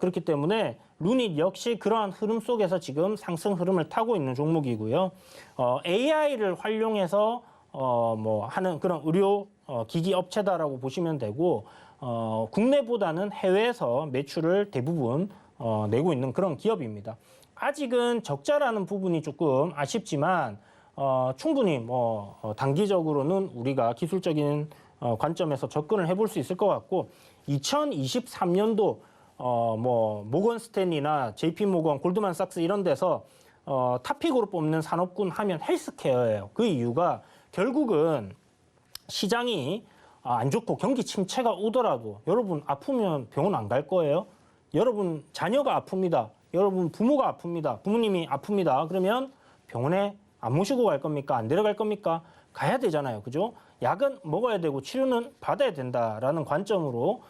그렇기 때문에 루닛 역시 그러한 흐름 속에서 지금 상승 흐름을 타고 있는 종목이고요. AI를 활용해서 뭐 하는 그런 의료 기기 업체다라고 보시면 되고, 국내보다는 해외에서 매출을 대부분 내고 있는 그런 기업입니다. 아직은 적자라는 부분이 조금 아쉽지만 충분히 뭐 단기적으로는 우리가 기술적인 관점에서 접근을 해볼 수 있을 것 같고, 2023년도 뭐 모건 스탠리나 JP 모건, 골드만삭스 이런 데서 탑픽으로 뽑는 산업군 하면 헬스케어예요. 그 이유가 결국은 시장이 안 좋고 경기 침체가 오더라도 여러분 아프면 병원 안 갈 거예요? 여러분 자녀가 아픕니다. 여러분 부모가 아픕니다. 부모님이 아픕니다. 그러면 병원에 안 모시고 갈 겁니까? 안 데려갈 겁니까? 가야 되잖아요. 그죠? 약은 먹어야 되고 치료는 받아야 된다라는 관점으로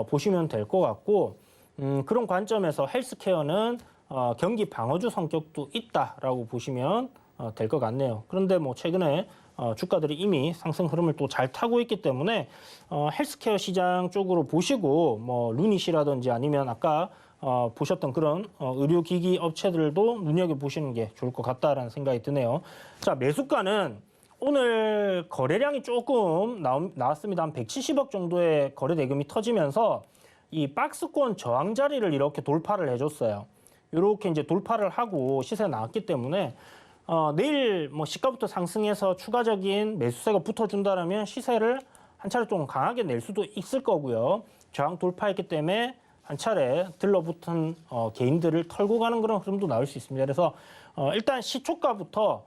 보시면 될 것 같고, 그런 관점에서 헬스케어는 경기 방어주 성격도 있다라고 보시면 될 것 같네요. 그런데 뭐 최근에 주가들이 이미 상승 흐름을 또 잘 타고 있기 때문에 헬스케어 시장 쪽으로 보시고 뭐 루닛이라든지 아니면 아까 보셨던 그런 의료기기 업체들도 눈여겨보시는 게 좋을 것 같다라는 생각이 드네요. 자, 매수가는 오늘 거래량이 조금 나왔습니다. 한 170억 정도의 거래 대금이 터지면서 이 박스권 저항 자리를 이렇게 돌파를 해줬어요. 이렇게 이제 돌파를 하고 시세가 나왔기 때문에 내일 뭐 시가부터 상승해서 추가적인 매수세가 붙어준다라면 시세를 한 차례 좀 강하게 낼 수도 있을 거고요. 저항 돌파했기 때문에 한 차례 들러붙은 개인들을 털고 가는 그런 흐름도 나올 수 있습니다. 그래서 일단 시초가부터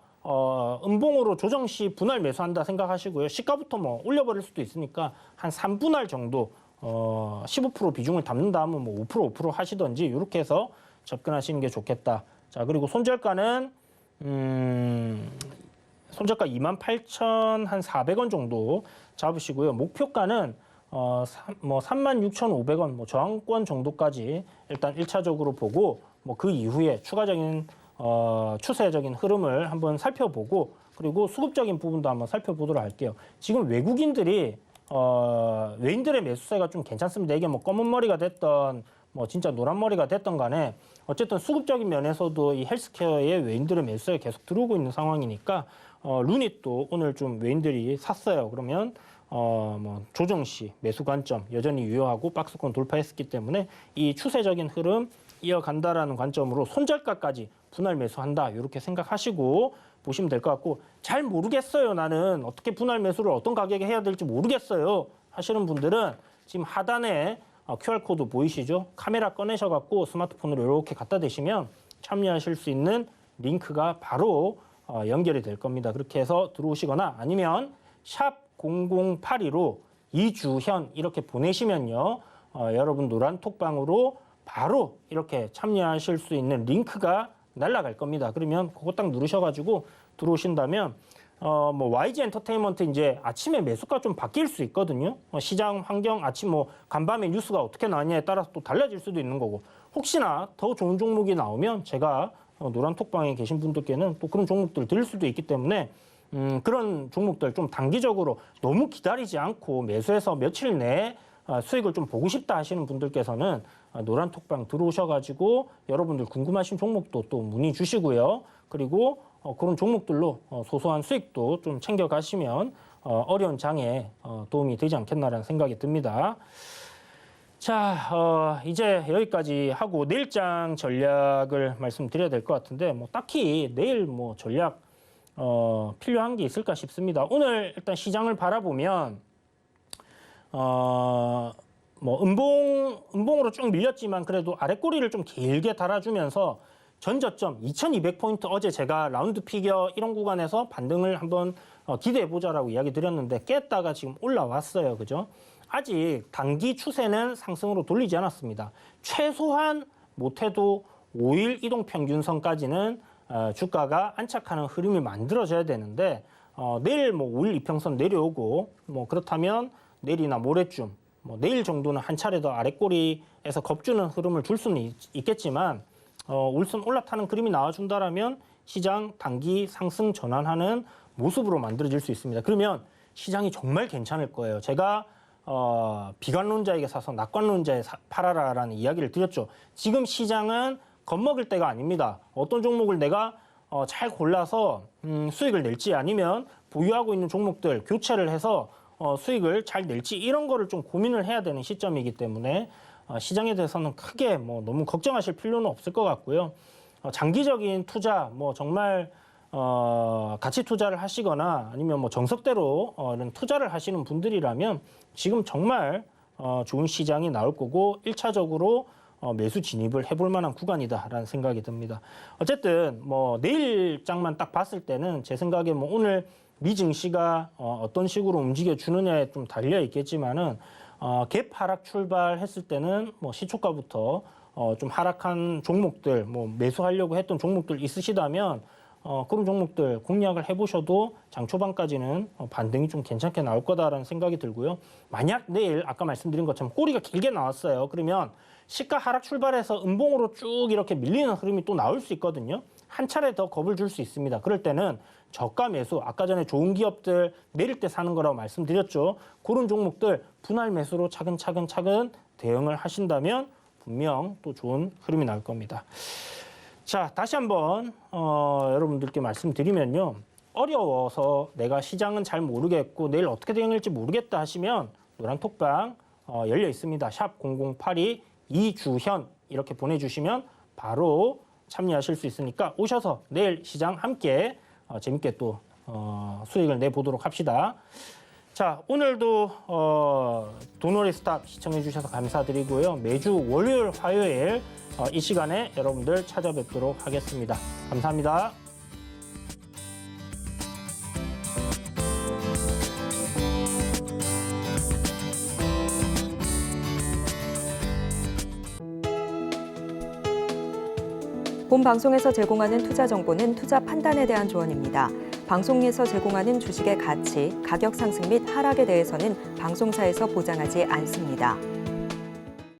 음봉으로 조정 시 분할 매수한다 생각하시고요. 시가부터 뭐 올려버릴 수도 있으니까 한 3분할 정도 15% 비중을 담는다 하면 뭐 5% 하시던지 이렇게 해서 접근하시는 게 좋겠다. 자, 그리고 손절가는 손절가 28,400원 정도 잡으시고요. 목표가는 뭐 36,500원 뭐 저항권 정도까지 일단 1차적으로 보고 뭐 그 이후에 추가적인 추세적인 흐름을 한번 살펴보고, 그리고 수급적인 부분도 한번 살펴보도록 할게요. 지금 외국인들이 외인들의 매수세가 좀 괜찮습니다. 이게 뭐 검은 머리가 됐던 뭐 진짜 노란 머리가 됐던 간에 어쨌든 수급적인 면에서도 이 헬스케어의 외인들의 매수세가 계속 들어오고 있는 상황이니까 루닛도 오늘 좀 외인들이 샀어요. 그러면 뭐 조정 시 매수 관점 여전히 유효하고 박스권 돌파했기 때문에 이 추세적인 흐름 이어간다라는 관점으로 손절가까지 분할 매수한다 이렇게 생각하시고 보시면 될 것 같고, 잘 모르겠어요. 나는 어떻게 분할 매수를 어떤 가격에 해야 될지 모르겠어요 하시는 분들은 지금 하단에 QR코드 보이시죠? 카메라 꺼내셔갖고 스마트폰으로 이렇게 갖다 대시면 참여하실 수 있는 링크가 바로 연결이 될 겁니다. 그렇게 해서 들어오시거나 아니면 샵 0082로 이주현 이렇게 보내시면요. 여러분 노란 톡방으로 바로 이렇게 참여하실 수 있는 링크가 날아갈 겁니다. 그러면 그거 딱 누르셔가지고 들어오신다면 뭐 YG 엔터테인먼트 이제 아침에 매수가 좀 바뀔 수 있거든요. 시장 환경 아침 뭐 간밤에 뉴스가 어떻게 나느냐에 따라서 또 달라질 수도 있는 거고 혹시나 더 좋은 종목이 나오면 제가 노란톡방에 계신 분들께는 또 그런 종목들 드릴 수도 있기 때문에 그런 종목들 좀 단기적으로 너무 기다리지 않고 매수해서 며칠 내에 수익을 좀 보고 싶다 하시는 분들께서는 노란톡방 들어오셔가지고 여러분들 궁금하신 종목도 또 문의 주시고요. 그리고 그런 종목들로 소소한 수익도 좀 챙겨가시면 어려운 장에 도움이 되지 않겠나라는 생각이 듭니다. 자, 이제 여기까지 하고 내일장 전략을 말씀드려야 될 것 같은데 뭐 딱히 내일 뭐 전략 필요한 게 있을까 싶습니다. 오늘 일단 시장을 바라보면 뭐 음봉으로 쭉 밀렸지만 그래도 아랫꼬리를 좀 길게 달아주면서 전저점 2200포인트 어제 제가 라운드 피겨 이런 구간에서 반등을 한번 기대해보자라고 이야기 드렸는데 깼다가 지금 올라왔어요. 그죠? 아직 단기 추세는 상승으로 돌리지 않았습니다. 최소한 못해도 5일 이동평균선까지는 주가가 안착하는 흐름이 만들어져야 되는데 내일 뭐 5일 이평선 내려오고 뭐 그렇다면 내일이나 모레쯤 뭐 내일 정도는 한 차례 더 아랫꼬리에서 겁주는 흐름을 줄 수는 있겠지만 울선 올라타는 그림이 나와준다라면 시장 단기 상승 전환하는 모습으로 만들어질 수 있습니다. 그러면 시장이 정말 괜찮을 거예요. 제가 비관론자에게 사서 낙관론자에 팔아라라는 이야기를 드렸죠. 지금 시장은 겁먹을 때가 아닙니다. 어떤 종목을 내가 잘 골라서 수익을 낼지 아니면 보유하고 있는 종목들 교체를 해서 수익을 잘 낼지 이런 거를 좀 고민을 해야 되는 시점이기 때문에 시장에 대해서는 크게 뭐 너무 걱정하실 필요는 없을 것 같고요. 장기적인 투자, 뭐 정말 가치 투자를 하시거나 아니면 뭐 정석대로 이런 투자를 하시는 분들이라면 지금 정말 좋은 시장이 나올 거고 1차적으로 매수 진입을 해볼 만한 구간이다라는 생각이 듭니다. 어쨌든 뭐 내일 장만 딱 봤을 때는 제 생각에 뭐 오늘 미 증시가 어떤 식으로 움직여 주느냐에 좀 달려 있겠지만은 갭 하락 출발했을 때는 뭐 시초가부터 좀 하락한 종목들, 뭐 매수하려고 했던 종목들 있으시다면 그런 종목들 공략을 해보셔도 장 초반까지는 반등이 좀 괜찮게 나올 거다라는 생각이 들고요. 만약 내일 아까 말씀드린 것처럼 꼬리가 길게 나왔어요. 그러면 시가 하락 출발해서 음봉으로 쭉 이렇게 밀리는 흐름이 또 나올 수 있거든요. 한 차례 더 겁을 줄 수 있습니다. 그럴 때는 저가 매수, 아까 전에 좋은 기업들 내릴 때 사는 거라고 말씀드렸죠. 그런 종목들 분할 매수로 차근차근 대응을 하신다면 분명 또 좋은 흐름이 나올 겁니다. 자, 다시 한번 여러분들께 말씀드리면요. 어려워서 내가 시장은 잘 모르겠고 내일 어떻게 대응할지 모르겠다 하시면 노란톡방 열려 있습니다. 샵 0082 이주현 이렇게 보내주시면 바로 참여하실 수 있으니까 오셔서 내일 시장 함께 재밌게 또 수익을 내보도록 합시다. 자, 오늘도 도노리 스탑 시청해 주셔서 감사드리고요. 매주 월요일, 화요일 이 시간에 여러분들 찾아뵙도록 하겠습니다. 감사합니다. 본 방송에서 제공하는 투자 정보는 투자 판단에 대한 조언입니다. 방송에서 제공하는 주식의 가치, 가격 상승 및 하락에 대해서는 방송사에서 보장하지 않습니다.